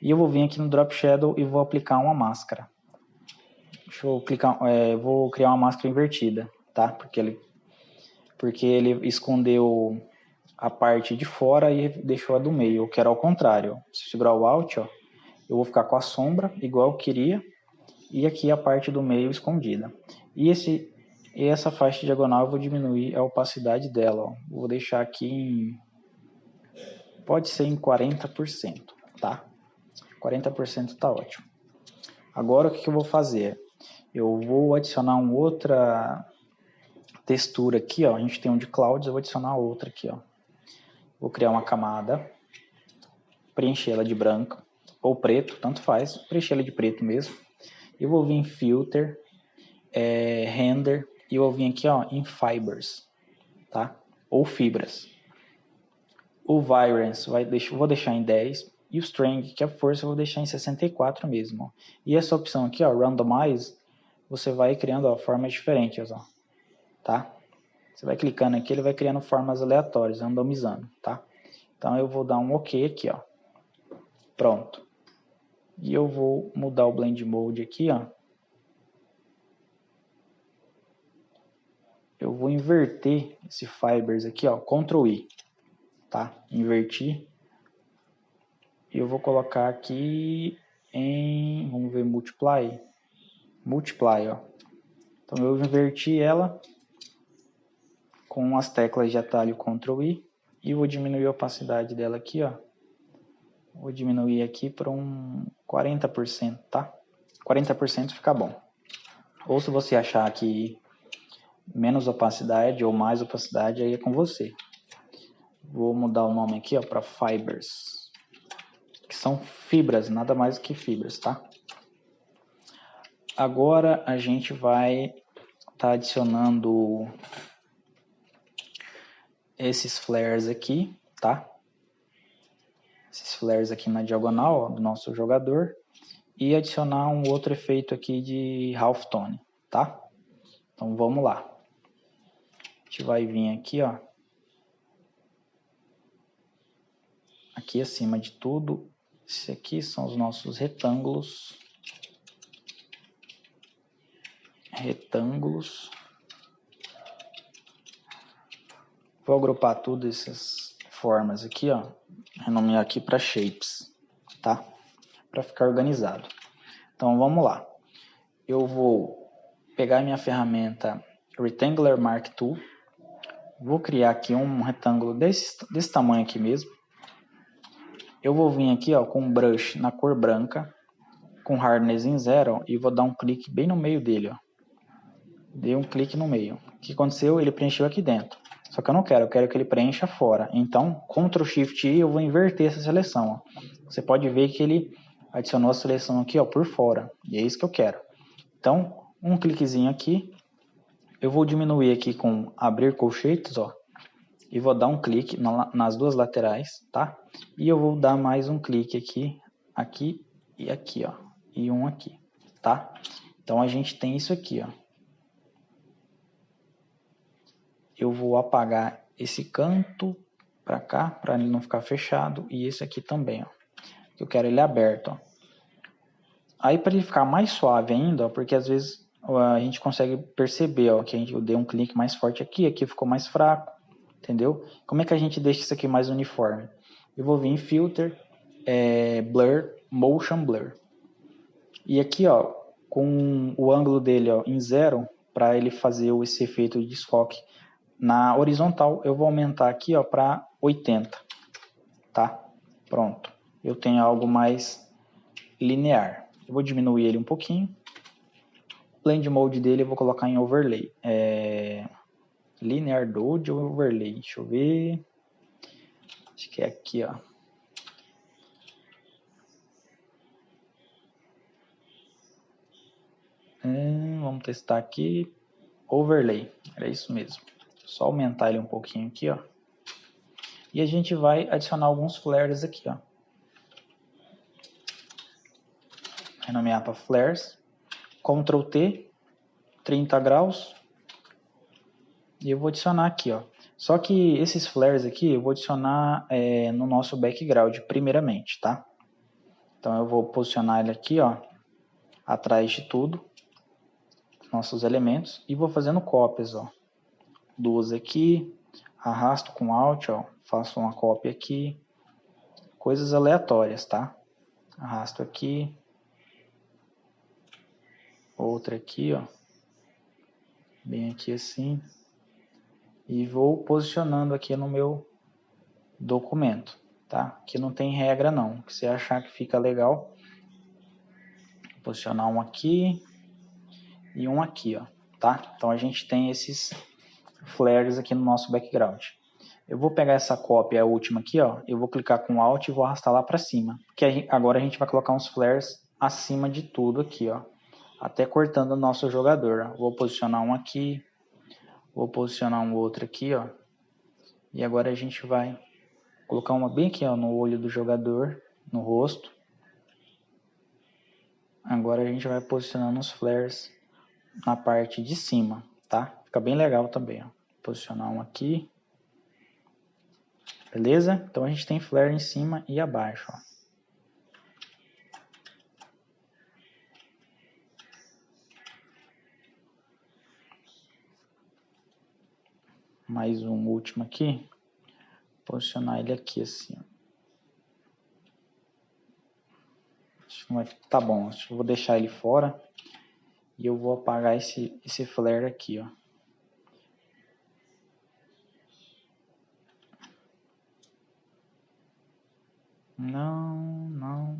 E eu vou vir aqui no Drop Shadow e vou aplicar uma máscara. Deixa eu clicar, vou criar uma máscara invertida, tá? Porque ele escondeu a parte de fora e deixou a do meio. Eu quero ao contrário. Se eu segurar o Alt, ó, eu vou ficar com a sombra igual eu queria e aqui a parte do meio escondida. E essa faixa diagonal eu vou diminuir a opacidade dela, ó. Vou deixar aqui pode ser em 40%, tá? 40% tá ótimo. Agora o que eu vou fazer? Eu vou adicionar uma outra textura aqui, ó. A gente tem um de clouds, eu vou adicionar outra aqui, ó. Vou criar uma camada, preencher ela de branco ou preto, tanto faz, preencher ela de preto mesmo. Eu vou vir em Filter, Render, e eu vou vir aqui, ó, em Fibers, tá? Ou fibras. O Vibrance vou deixar em 10 e o Strength, que é a força, eu vou deixar em 64 mesmo, ó. E essa opção aqui, ó, Randomize, você vai criando, ó, formas diferentes, ó, tá? Você vai clicando aqui, ele vai criando formas aleatórias, randomizando, tá? Então eu vou dar um OK aqui, ó. Pronto. E eu vou mudar o Blend Mode aqui, ó. Eu vou inverter esse Fibers aqui, ó, Ctrl I, tá? Invertir. E eu vou colocar aqui em, vamos ver, Multiply. Multiply, ó. Então eu inverti ela com as teclas de atalho Ctrl I e vou diminuir a opacidade dela aqui, ó. Vou diminuir aqui para um 40%, tá? 40% fica bom. Ou se você achar que menos opacidade ou mais opacidade, aí é com você. Vou mudar o nome aqui, ó, para Fibers, que são fibras, nada mais do que fibras, tá? Agora a gente vai estar adicionando esses flares aqui, tá? Esses flares aqui na diagonal, ó, do nosso jogador, e adicionar um outro efeito aqui de halftone, tá? Então vamos lá. A gente vai vir aqui, ó. Aqui acima de tudo, esse aqui são os nossos retângulos. Vou agrupar todas essas formas aqui, ó. Renomear aqui para shapes, tá? para ficar organizado. Então vamos lá. Eu vou pegar minha ferramenta Rectangular Mark II. Vou criar aqui um retângulo desse tamanho aqui mesmo. Eu vou vir aqui ó, com um brush na cor branca, com hardness em 0 e vou dar um clique bem no meio dele. Ó. Dei um clique no meio. O que aconteceu? Ele preencheu aqui dentro. Só que eu não quero, eu quero que ele preencha fora. Então, Ctrl Shift I, eu vou inverter essa seleção. Ó. Você pode ver que ele adicionou a seleção aqui ó, por fora. E é isso que eu quero. Então, um cliquezinho aqui. Eu vou diminuir aqui com abrir colchetes, ó. E vou dar um clique nas duas laterais, tá? E eu vou dar mais um clique aqui, aqui e aqui, ó. E um aqui, tá? Então, a gente tem isso aqui, ó. Eu vou apagar esse canto para cá, para ele não ficar fechado, e esse aqui também, ó. Eu quero ele aberto, ó. Aí para ele ficar mais suave ainda, ó, porque às vezes a gente consegue perceber, ó, que eu dei um clique mais forte aqui, aqui ficou mais fraco, entendeu? Como é que a gente deixa isso aqui mais uniforme? Eu vou vir em Filter, Blur, Motion Blur. E aqui, ó, com o ângulo dele ó, em 0, para ele fazer esse efeito de desfoque na horizontal, eu vou aumentar aqui para 80, tá? Pronto. Eu tenho algo mais linear. Eu vou diminuir ele um pouquinho. O Blend Mode dele eu vou colocar em Overlay. Linear Dode ou Overlay? Deixa eu ver. Acho que é aqui, ó. Vamos testar aqui. Overlay. Era isso mesmo. Só aumentar ele um pouquinho aqui, ó. E a gente vai adicionar alguns flares aqui, ó. Renomear para Flares. Ctrl T. 30 graus. E eu vou adicionar aqui, ó. Só que esses flares aqui eu vou adicionar no nosso background primeiramente, tá? Então eu vou posicionar ele aqui, ó, atrás de tudo, nossos elementos, e vou fazendo cópias, ó. Duas aqui, arrasto com Alt, ó, faço uma cópia aqui, coisas aleatórias, tá? Arrasto aqui, outra aqui, ó, bem aqui assim, e vou posicionando aqui no meu documento, tá? Aqui não tem regra não, se você achar que fica legal, posicionar um aqui e um aqui, ó, tá? Então a gente tem esses flares aqui no nosso background. Eu vou pegar essa cópia, a última aqui, ó, eu vou clicar com Alt e vou arrastar lá para cima, porque agora a gente vai colocar uns flares acima de tudo aqui, ó, até cortando o nosso jogador, ó. Vou posicionar um aqui, vou posicionar um outro aqui, ó, e agora a gente vai colocar uma bem aqui, ó, no olho do jogador, no rosto. Agora a gente vai posicionando os flares na parte de cima, tá? Fica bem legal também, ó. Posicionar um aqui. Beleza? Então a gente tem flare em cima e abaixo, ó. Mais um último aqui. Posicionar ele aqui assim, ó. Acho que não vai... Tá bom, acho que eu vou deixar ele fora. E eu vou apagar esse flare aqui, ó. Não.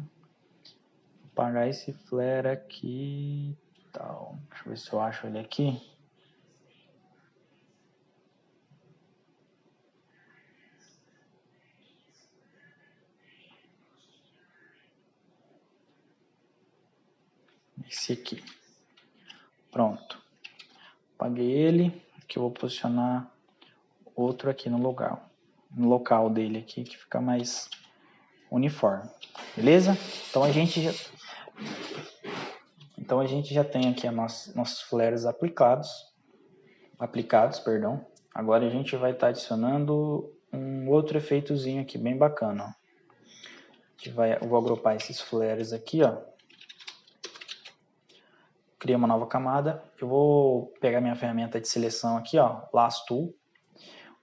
Vou apagar esse flare aqui. Tal. Deixa eu ver se eu acho ele aqui. Esse aqui. Pronto. Apaguei ele. Aqui eu vou posicionar outro aqui no local dele aqui, que fica mais uniforme. Beleza? Então a gente já tem aqui nossos flares aplicados, perdão. Agora a gente vai estar adicionando um outro efeitozinho aqui bem bacana, ó. Eu vou agrupar esses flares aqui, ó. Criei uma nova camada. Eu vou pegar minha ferramenta de seleção aqui, ó, Last Tool.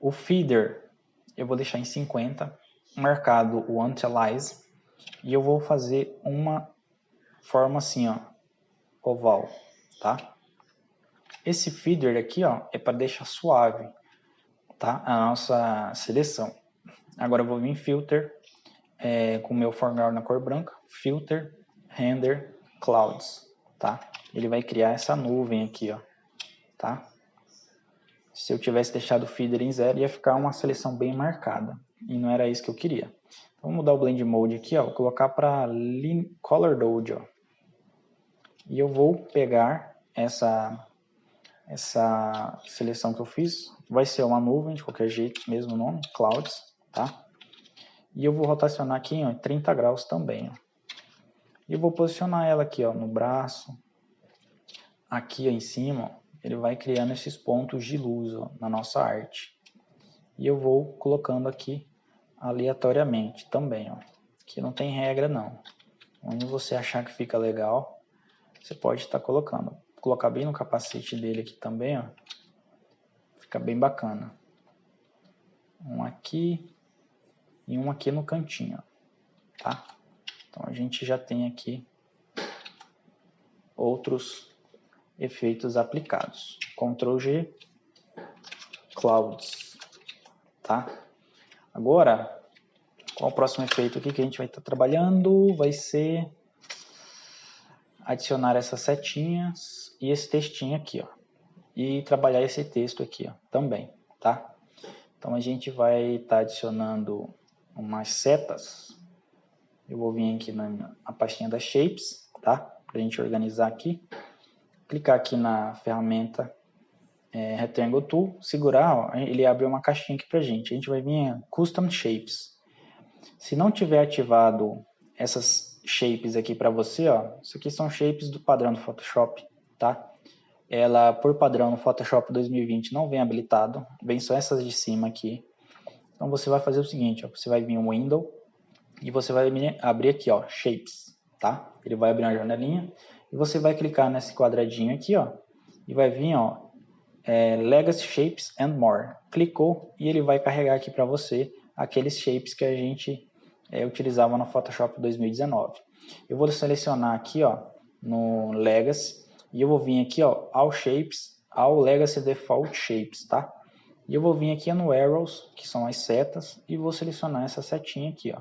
O feeder eu vou deixar em 50, marcado o Anti-Alias. E eu vou fazer uma forma assim, ó, oval, tá? Esse feeder aqui, ó, é para deixar suave, tá? A nossa seleção. Agora eu vou vir em Filter, com o meu foreground na cor branca, Filter, Render, Clouds, tá? Ele vai criar essa nuvem aqui, ó, tá? Se eu tivesse deixado o feeder em 0, ia ficar uma seleção bem marcada. E não era isso que eu queria. Então, vou mudar o Blend Mode aqui, ó, vou colocar para Color Dodge, ó. E eu vou pegar essa seleção que eu fiz. Vai ser uma nuvem, de qualquer jeito, mesmo nome, Clouds, tá? E eu vou rotacionar aqui em 30 graus também, ó. E eu vou posicionar ela aqui, ó, no braço. Aqui ó, em cima, ó, ele vai criando esses pontos de luz, ó, na nossa arte. E eu vou colocando aqui aleatoriamente também, ó. Aqui não tem regra não. Onde você achar que fica legal, você pode estar colocando. Vou colocar bem no capacete dele aqui também, ó. Fica bem bacana. Um aqui e um aqui no cantinho, tá? Então a gente já tem aqui outros efeitos aplicados. Ctrl G, Clouds, tá? Agora, qual o próximo efeito aqui que a gente vai estar trabalhando? Vai ser adicionar essas setinhas e esse textinho aqui, ó. E trabalhar esse texto aqui, ó, também, tá? Então a gente vai estar adicionando umas setas. Eu vou vir aqui na pastinha das Shapes, tá? Pra gente organizar aqui. Clicar aqui na ferramenta Rectangle Tool, segurar, ó, ele abre uma caixinha aqui pra gente. A gente vai vir em Custom Shapes. Se não tiver ativado essas shapes aqui para você, ó, isso aqui são shapes do padrão do Photoshop, tá? Ela, por padrão, no Photoshop 2020 não vem habilitado, vem só essas de cima aqui. Então você vai fazer o seguinte, ó, você vai vir em Window e você vai abrir aqui, ó, Shapes, tá? Ele vai abrir uma janelinha e você vai clicar nesse quadradinho aqui, ó, e vai vir, ó, Legacy Shapes and More. Clicou e ele vai carregar aqui para você aqueles shapes que a gente utilizava no Photoshop 2019. Eu vou selecionar aqui, ó, no Legacy e eu vou vir aqui, ó, All Shapes, All Legacy Default Shapes, tá? E eu vou vir aqui no Arrows, que são as setas, e vou selecionar essa setinha aqui, ó.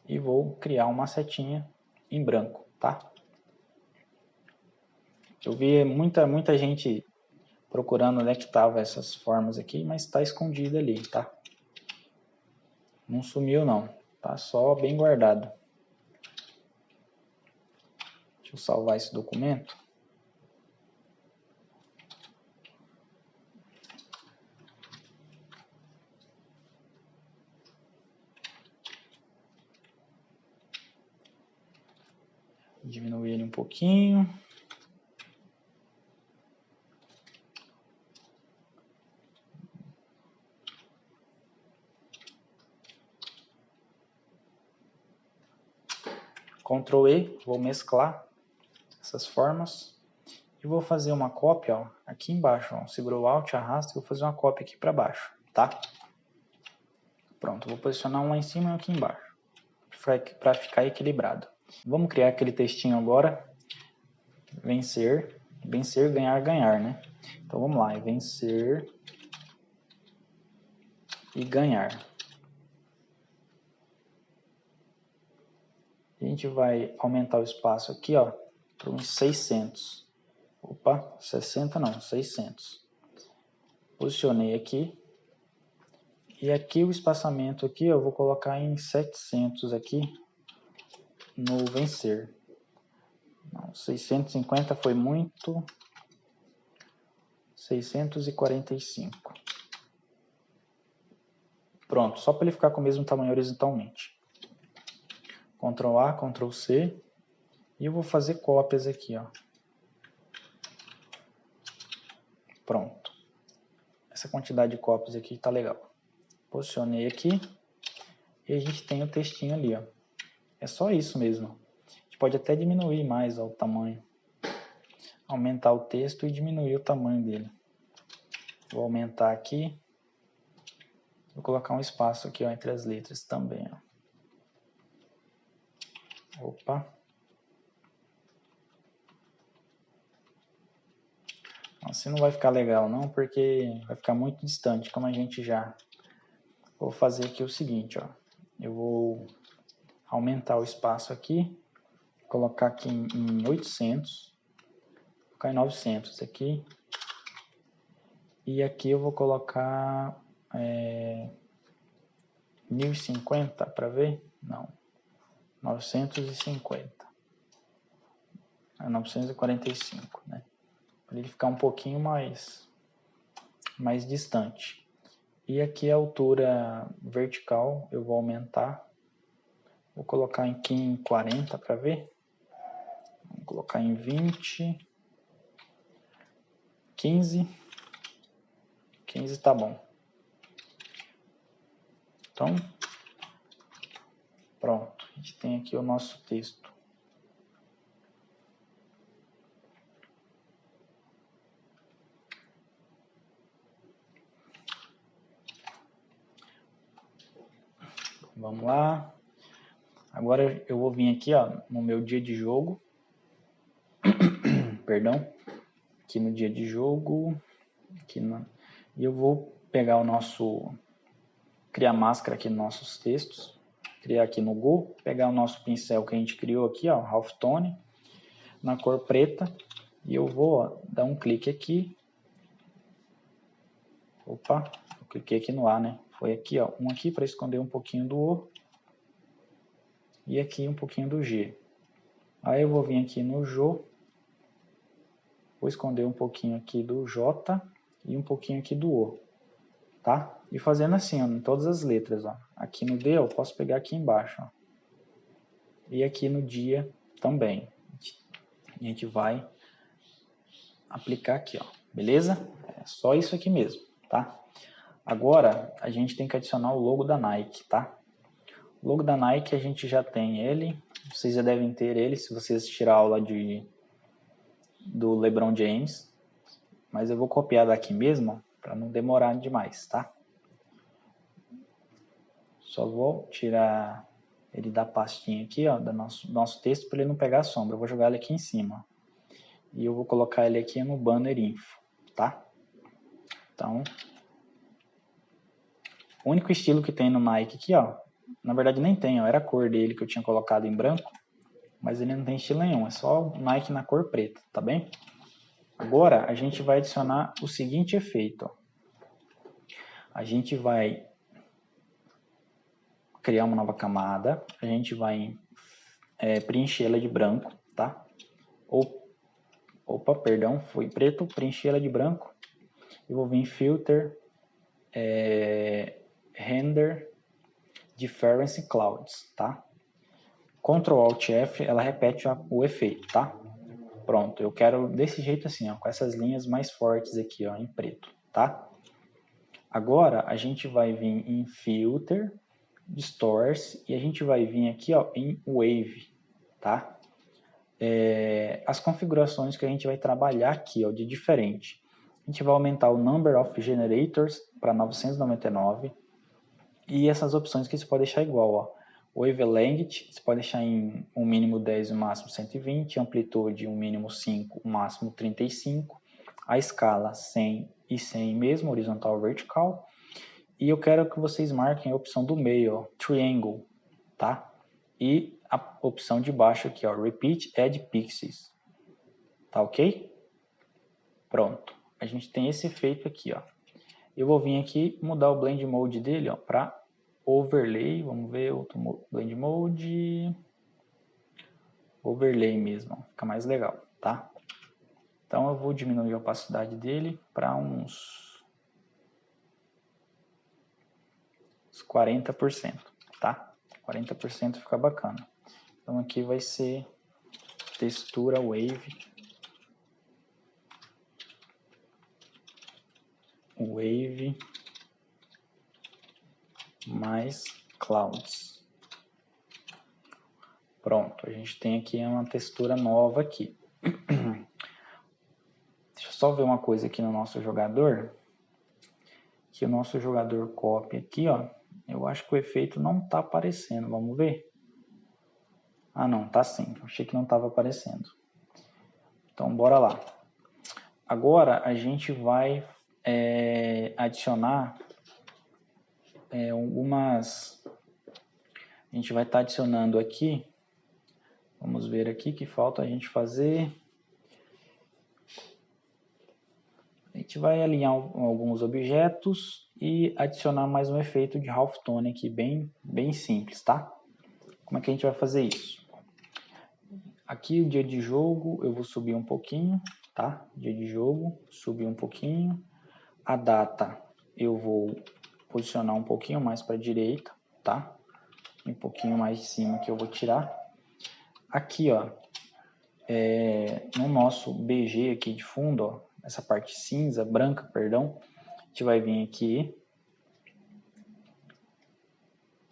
E vou criar uma setinha em branco, tá? Eu vi muita gente procurando onde é que estavam essas formas aqui, mas está escondida ali, tá? Não sumiu não, tá só bem guardado. Deixa eu salvar esse documento. Diminuir ele um pouquinho. Ctrl E, vou mesclar essas formas. E vou fazer uma cópia, ó, aqui embaixo. Ó. Segurou o Alt, arrasta e vou fazer uma cópia aqui para baixo, tá? Pronto, vou posicionar um lá em cima e um aqui embaixo, para ficar equilibrado. Vamos criar aquele textinho agora. Vencer, ganhar, ganhar, né? Então vamos lá, vencer e ganhar. A gente vai aumentar o espaço aqui, ó, para uns 600. Opa, 60 não, 600. Posicionei aqui. E aqui o espaçamento aqui eu vou colocar em 700 aqui no vencer. Não, 650 foi muito. 645. Pronto, só para ele ficar com o mesmo tamanho horizontalmente. Ctrl A, Ctrl C. E eu vou fazer cópias aqui, ó. Pronto. Essa quantidade de cópias aqui tá legal. Posicionei aqui. E a gente tem o textinho ali, ó. É só isso mesmo. A gente pode até diminuir mais, ó, o tamanho. Aumentar o texto e diminuir o tamanho dele. Vou aumentar aqui. Vou colocar um espaço aqui, ó, entre as letras também, ó. Opa. Assim não vai ficar legal não, porque vai ficar muito distante, como a gente já... Vou fazer aqui o seguinte, ó. Eu vou aumentar o espaço aqui, colocar aqui em 800, colocar em 900 aqui. E aqui eu vou colocar 1050 para ver? Não, 950. 945, né? Para ele ficar um pouquinho mais distante. E aqui a altura vertical eu vou aumentar. Vou colocar aqui em 40 para ver. Vou colocar em 20. 15. 15 tá bom. Então, pronto. A gente tem aqui o nosso texto. Vamos lá. Agora eu vou vir aqui, ó, no meu dia de jogo. Perdão. Aqui no dia de jogo. E eu vou pegar o nosso... Criar máscara aqui nos nossos textos. Criar aqui no Go. Pegar o nosso pincel que a gente criou aqui, ó, Halftone. Na cor preta. E eu vou, ó, dar um clique aqui. Opa, eu cliquei aqui no A, né? Foi aqui, ó, um aqui para esconder um pouquinho do O. E aqui um pouquinho do G. Aí eu vou vir aqui no Jô. Vou esconder um pouquinho aqui do J e um pouquinho aqui do O. Tá? E fazendo assim, ó, em todas as letras, ó. Aqui no D eu posso pegar aqui embaixo, ó. E aqui no dia também. A gente vai aplicar aqui, ó. Beleza? É só isso aqui mesmo, tá? Agora, a gente tem que adicionar o logo da Nike, tá? O logo da Nike a gente já tem ele. Vocês já devem ter ele se vocês assistiram a aula do LeBron James. Mas eu vou copiar daqui mesmo, para não demorar demais, tá? Só vou tirar ele da pastinha aqui, ó, do nosso texto, para ele não pegar a sombra. Eu vou jogar ele aqui em cima. E eu vou colocar ele aqui no banner info, tá? Então, o único estilo que tem no Nike aqui, ó, na verdade nem tem, ó, era a cor dele que eu tinha colocado em branco, mas ele não tem estilo nenhum, é só o Nike na cor preta, tá bem? Agora, a gente vai adicionar o seguinte efeito, ó. A gente vai criar uma nova camada, a gente vai preenchê-la de branco, tá? Opa, perdão, foi preto, preenchê-la de branco. Eu vou vir em Filter, Render, Difference Clouds, tá? Ctrl Alt F, ela repete o efeito, tá? Pronto, eu quero desse jeito assim, ó, com essas linhas mais fortes aqui, ó, em preto, tá? Agora a gente vai vir em Filter, Distorce e a gente vai vir aqui, ó, em Wave, tá? As configurações que a gente vai trabalhar aqui, ó, de diferente. A gente vai aumentar o Number of Generators para 999 e essas opções que você pode deixar igual, ó. Wavelength, você pode deixar em um mínimo 10 e um máximo 120, amplitude um mínimo 5, um máximo 35, a escala 100 e 100 mesmo, horizontal e vertical. E eu quero que vocês marquem a opção do meio, ó, Triangle, tá? E a opção de baixo aqui, ó, Repeat Add Pixels, tá ok? Pronto, a gente tem esse efeito aqui, ó. Eu vou vir aqui mudar o Blend Mode dele, ó, para Overlay, vamos ver outro Blend Mode, Overlay mesmo, fica mais legal, tá? Então eu vou diminuir a opacidade dele para uns 40%, tá? 40% fica bacana. Então aqui vai ser textura Wave, mais Clouds. Pronto, a gente tem aqui uma textura nova aqui. Deixa eu só ver uma coisa aqui no nosso jogador. Que o nosso jogador copy aqui, ó. Eu acho que o efeito não está aparecendo, vamos ver? Ah, não, tá sim. Achei que não estava aparecendo. Então, bora lá. Agora, a gente vai adicionar algumas... A gente vai estar adicionando aqui. Vamos ver aqui que falta a gente fazer. A gente vai alinhar alguns objetos e adicionar mais um efeito de halftone aqui, bem simples, tá? Como é que a gente vai fazer isso? Aqui o dia de jogo eu vou subir um pouquinho, tá? Dia de jogo, subir um pouquinho. A data eu vou posicionar um pouquinho mais para a direita, tá? Um pouquinho mais de cima que eu vou tirar. Aqui, ó, no nosso BG aqui de fundo, ó, essa parte cinza, branca, perdão, a gente vai vir aqui.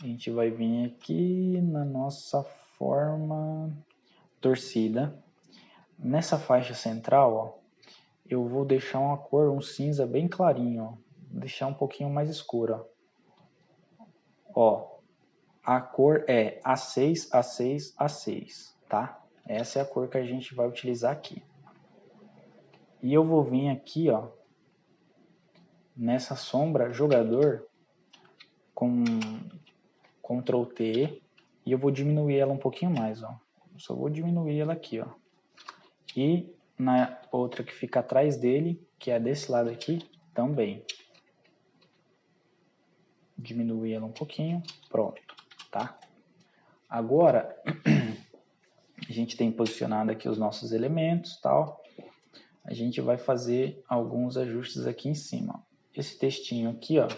A gente vai vir aqui na nossa forma torcida. Nessa faixa central, ó, eu vou deixar uma cor, um cinza bem clarinho, ó. Vou deixar um pouquinho mais escura. Ó, a cor é A6, A6, A6, tá? Essa é a cor que a gente vai utilizar aqui. E eu vou vir aqui, ó, nessa sombra jogador com Ctrl T e eu vou diminuir ela um pouquinho mais, ó. Eu só vou diminuir ela aqui, ó. E na outra que fica atrás dele, que é desse lado aqui, também. Diminuir ela um pouquinho, pronto, tá? Agora, a gente tem posicionado aqui os nossos elementos, tal. A gente vai fazer alguns ajustes aqui em cima. Esse textinho aqui, ó,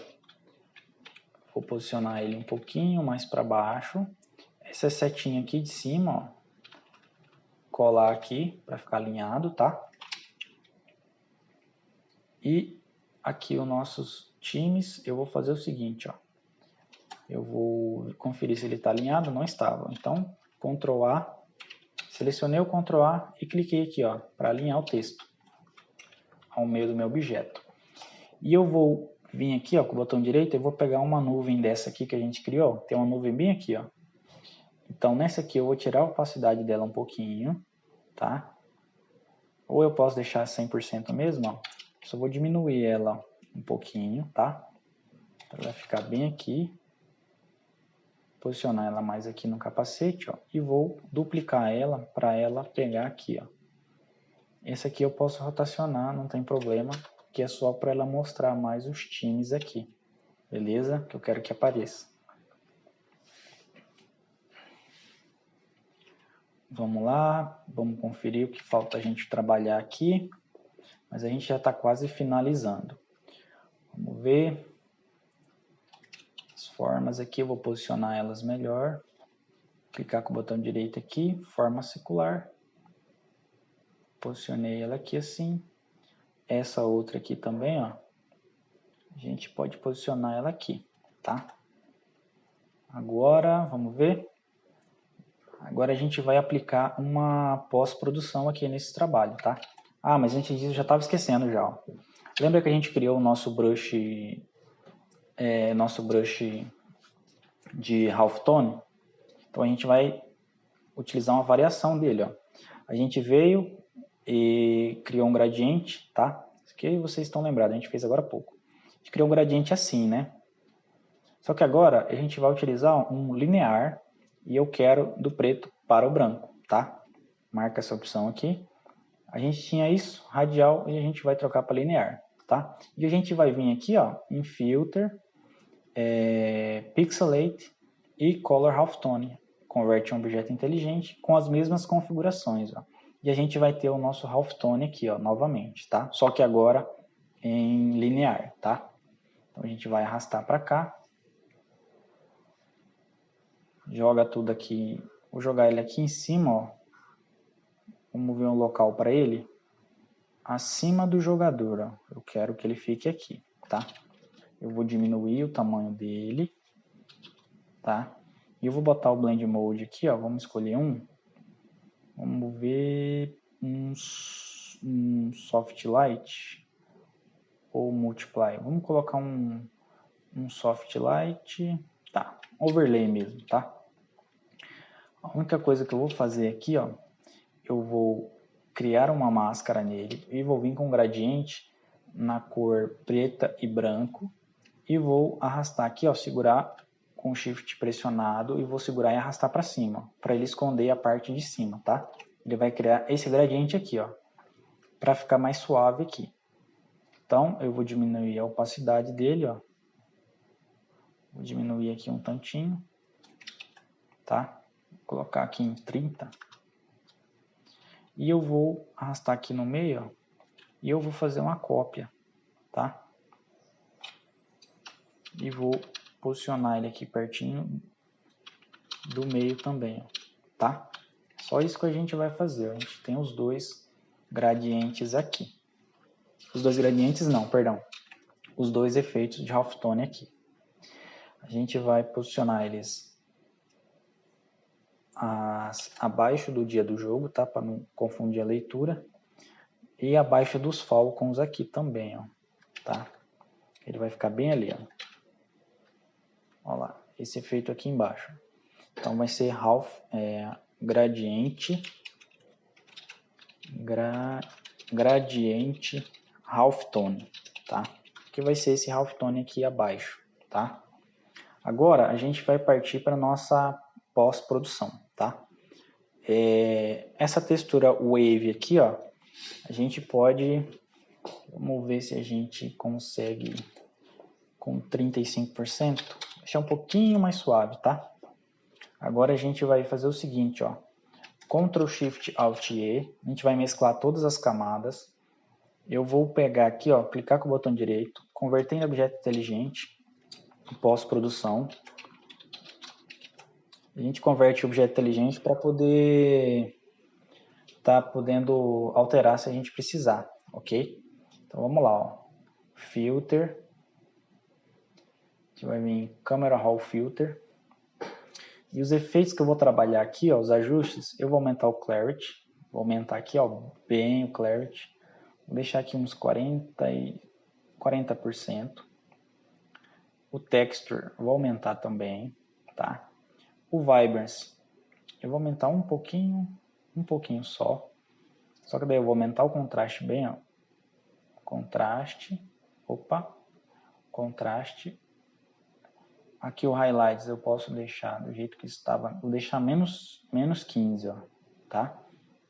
vou posicionar ele um pouquinho mais para baixo. Essa setinha aqui de cima, ó, colar aqui para ficar alinhado, tá? E aqui os nossos times, eu vou fazer o seguinte, ó. Eu vou conferir se ele está alinhado, não estava. Então, Ctrl A, selecionei o Ctrl A e cliquei aqui, ó, para alinhar o texto ao meio do meu objeto. E eu vou vir aqui, ó, com o botão direito, eu vou pegar uma nuvem dessa aqui que a gente criou. Tem uma nuvem bem aqui, ó. Então, nessa aqui eu vou tirar a opacidade dela um pouquinho, tá? Ou eu posso deixar 100% mesmo, ó. Só vou diminuir ela um pouquinho, tá? Ela vai ficar bem aqui. Posicionar ela mais aqui no capacete, ó, e vou duplicar ela para ela pegar aqui, ó. Esse aqui eu posso rotacionar, não tem problema, que é só para ela mostrar mais os times aqui, beleza? Que eu quero que apareça. Vamos lá, vamos conferir o que falta a gente trabalhar aqui, mas a gente já está quase finalizando. Vamos ver. As formas aqui, eu vou posicionar elas melhor. Clicar com o botão direito aqui, forma circular. Posicionei ela aqui assim. Essa outra aqui também, ó. A gente pode posicionar ela aqui, tá? Agora, vamos ver. Agora a gente vai aplicar uma pós-produção aqui nesse trabalho, tá? Ah, mas antes disso, eu já estava esquecendo já, ó. Lembra que a gente criou o nosso brush de halftone? Então a gente vai utilizar uma variação dele, ó. A gente veio e criou um gradiente, tá? Isso aqui vocês estão lembrados, a gente fez agora há pouco. A gente criou um gradiente assim, né? Só que agora a gente vai utilizar um linear e eu quero do preto para o branco, tá? Marca essa opção aqui. A gente tinha isso, radial, e a gente vai trocar para linear, tá? E a gente vai vir aqui, ó, em Filter, Pixelate e Color Halftone. Converte um objeto inteligente com as mesmas configurações, ó. E a gente vai ter o nosso halftone aqui, ó, novamente, tá? Só que agora em linear, tá? Então a gente vai arrastar para cá. Joga tudo aqui. Vou jogar ele aqui em cima, ó. Vamos ver um local para ele. Acima do jogador, ó. Eu quero que ele fique aqui, tá? Eu vou diminuir o tamanho dele, tá? E eu vou botar o Blend Mode aqui, ó. Vamos escolher um. Vamos ver um Soft Light ou Multiply. Vamos colocar um Soft Light, tá? Overlay mesmo, tá? A única coisa que eu vou fazer aqui, ó, eu vou criar uma máscara nele e vou vir com um gradiente na cor preta e branco e vou arrastar aqui, ó, segurar com o shift pressionado e vou segurar e arrastar para cima, para ele esconder a parte de cima, tá? Ele vai criar esse gradiente aqui, ó, para ficar mais suave aqui. Então, eu vou diminuir a opacidade dele, ó. Vou diminuir aqui um tantinho, tá? Vou colocar aqui em 30. E eu vou arrastar aqui no meio, ó, e eu vou fazer uma cópia, tá? E vou posicionar ele aqui pertinho do meio também, ó, tá? Só isso que a gente vai fazer. A gente tem os dois gradientes aqui. Os dois gradientes não, perdão. Os dois efeitos de halftone aqui. A gente vai posicionar eles abaixo do dia do jogo, tá? Para não confundir a leitura. E abaixo dos falcons aqui também, ó, tá? Ele vai ficar bem ali, ó. Olha lá, esse efeito aqui embaixo. Então vai ser gradiente halftone, tá? Que vai ser esse halftone aqui abaixo, tá? Agora a gente vai partir para nossa pós-produção, tá? Essa textura wave aqui, ó, a gente pode, vamos ver se a gente consegue com 35%, deixar um pouquinho mais suave, tá? Agora a gente vai fazer o seguinte, ó, Ctrl Shift Alt E, a gente vai mesclar todas as camadas. Eu vou pegar aqui, ó, clicar com o botão direito, converter em objeto inteligente, pós-produção. A gente converte o objeto inteligente para poder podendo alterar se a gente precisar, ok? Então vamos lá, ó. Filter, a gente vai vir em Camera Raw Filter. E os efeitos que eu vou trabalhar aqui, ó, os ajustes, eu vou aumentar o Clarity, vou aumentar aqui, ó, bem o Clarity. Vou deixar aqui uns 40%. O Texture eu vou aumentar também, tá? O Vibrance eu vou aumentar um pouquinho só. Só que daí eu vou aumentar o contraste bem, ó. Contraste. Aqui o Highlights eu posso deixar do jeito que estava. Vou deixar menos 15, ó, tá?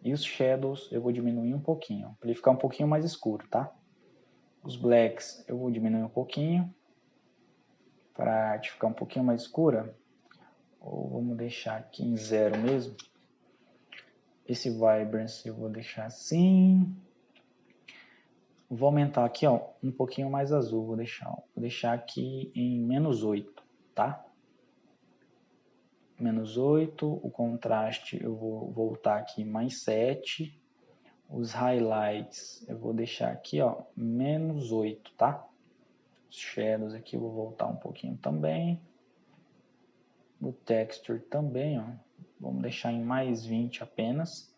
E os Shadows eu vou diminuir um pouquinho, para ele ficar um pouquinho mais escuro, tá? Os Blacks eu vou diminuir um pouquinho, para a arte ficar um pouquinho mais escura. Ou vamos deixar aqui em 0 mesmo. Esse Vibrance eu vou deixar assim. Vou aumentar aqui, ó, um pouquinho mais azul. Vou deixar aqui em -8, tá? -8. O contraste eu vou voltar aqui mais 7. Os highlights eu vou deixar aqui, ó, -8, tá? Os shadows aqui eu vou voltar um pouquinho também. O texture também, ó. Vamos deixar em mais 20 apenas.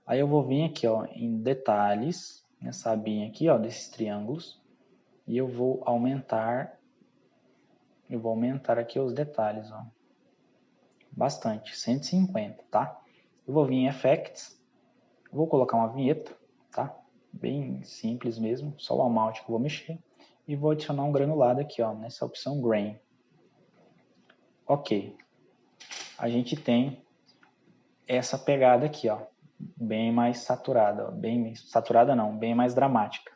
Aí eu vou vir aqui, ó, em detalhes, nessa abinha aqui, ó, desses triângulos, e eu vou aumentar aqui os detalhes, ó. Bastante, 150, tá? Eu vou vir em Effects, vou colocar uma vinheta, tá? Bem simples mesmo, só o amount que eu vou mexer, e vou adicionar um granulado aqui, ó, nessa opção Grain. Ok. A gente tem essa pegada aqui, ó, bem mais saturada, bem mais dramática,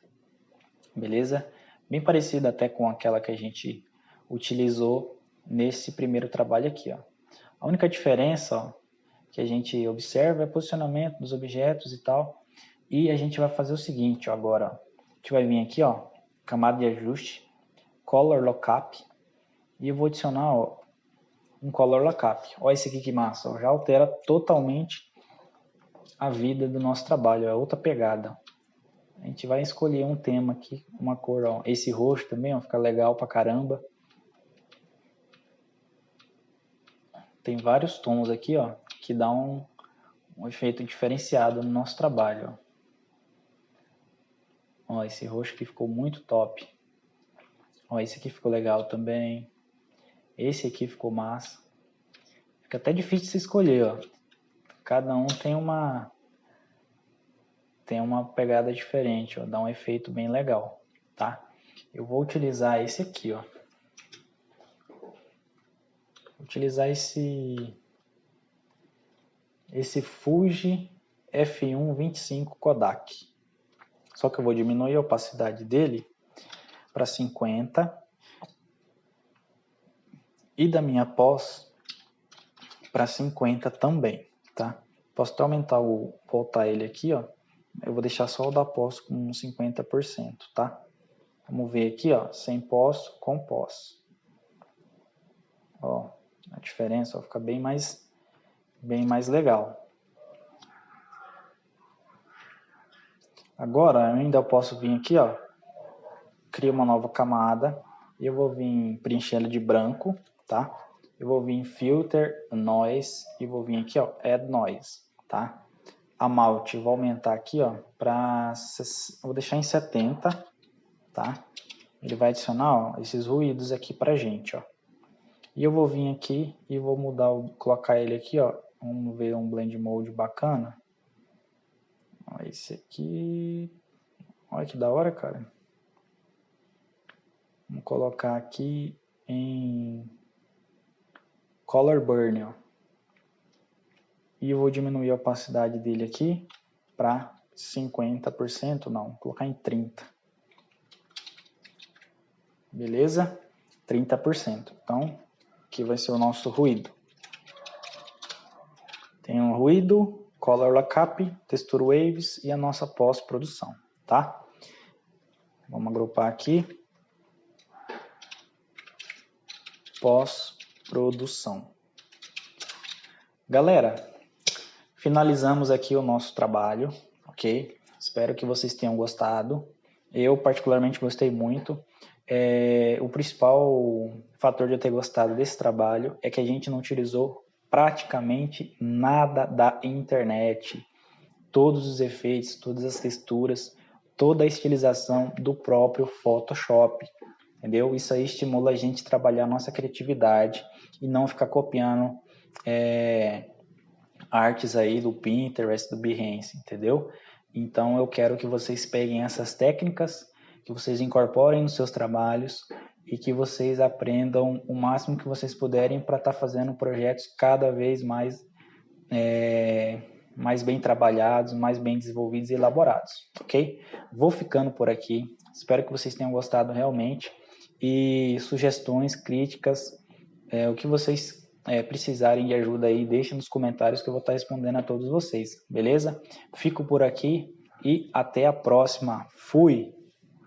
beleza? Bem parecida até com aquela que a gente utilizou nesse primeiro trabalho aqui, ó. A única diferença, ó, que a gente observa é o posicionamento dos objetos e tal, e a gente vai fazer o seguinte, ó, agora, ó, a gente vai vir aqui, ó, camada de ajuste, Color Lookup, e eu vou adicionar, ó, um Color Lookup. Olha esse aqui que massa, ó, já altera totalmente a vida do nosso trabalho, é outra pegada. A gente vai escolher um tema aqui, uma cor, ó, esse roxo também, ó, fica legal pra caramba. Tem vários tons aqui, ó, que dá um efeito diferenciado no nosso trabalho, ó. Ó, esse roxo aqui ficou muito top. Ó, esse aqui ficou legal também. Esse aqui ficou massa. Fica até difícil de se escolher, ó. cada um tem uma pegada diferente, ó, dá um efeito bem legal, tá? Eu vou utilizar esse aqui, ó. Vou utilizar esse Fuji F1 25 Kodak. Só que eu vou diminuir a opacidade dele para 50 e da minha pós para 50 também, tá? Posso até voltar ele aqui, ó. Eu vou deixar só o da pós com 50%, tá? Vamos ver aqui, ó, sem pós com pós. Ó, a diferença, ó, fica bem mais legal. Agora, eu ainda posso vir aqui, ó, criar uma nova camada. Eu vou vir preencher ela de branco, tá? Eu vou vir em Filter, Noise e vou vir aqui, ó, Add Noise, tá? A malte, vou aumentar aqui, ó, vou deixar em 70, tá? Ele vai adicionar, ó, esses ruídos aqui pra gente, ó. E eu vou vir aqui e vou colocar ele aqui, ó. Vamos ver um blend mode bacana. Ó, esse aqui. Olha que da hora, cara. Vamos colocar aqui em Color Burn, ó. E eu vou diminuir a opacidade dele aqui para 50%, não, vou colocar em 30%. Beleza? 30%. Então, aqui vai ser o nosso ruído. Tem um ruído, Color Lookup, Texture Waves e a nossa pós-produção, tá? Vamos agrupar aqui. Pós-produção. Galera, finalizamos aqui o nosso trabalho, ok? Espero que vocês tenham gostado. Eu particularmente gostei muito. O principal fator de eu ter gostado desse trabalho é que a gente não utilizou praticamente nada da internet. Todos os efeitos, todas as texturas, toda a estilização do próprio Photoshop. Entendeu? Isso aí estimula a gente a trabalhar a nossa criatividade e não ficar copiando artes aí do Pinterest, do Behance, entendeu? Então eu quero que vocês peguem essas técnicas, que vocês incorporem nos seus trabalhos e que vocês aprendam o máximo que vocês puderem para estar fazendo projetos cada vez mais bem trabalhados, mais bem desenvolvidos e elaborados, ok? Vou ficando por aqui, espero que vocês tenham gostado realmente e sugestões, críticas, o que vocês precisarem de ajuda aí, deixem nos comentários que eu vou estar respondendo a todos vocês, beleza? Fico por aqui e até a próxima. Fui!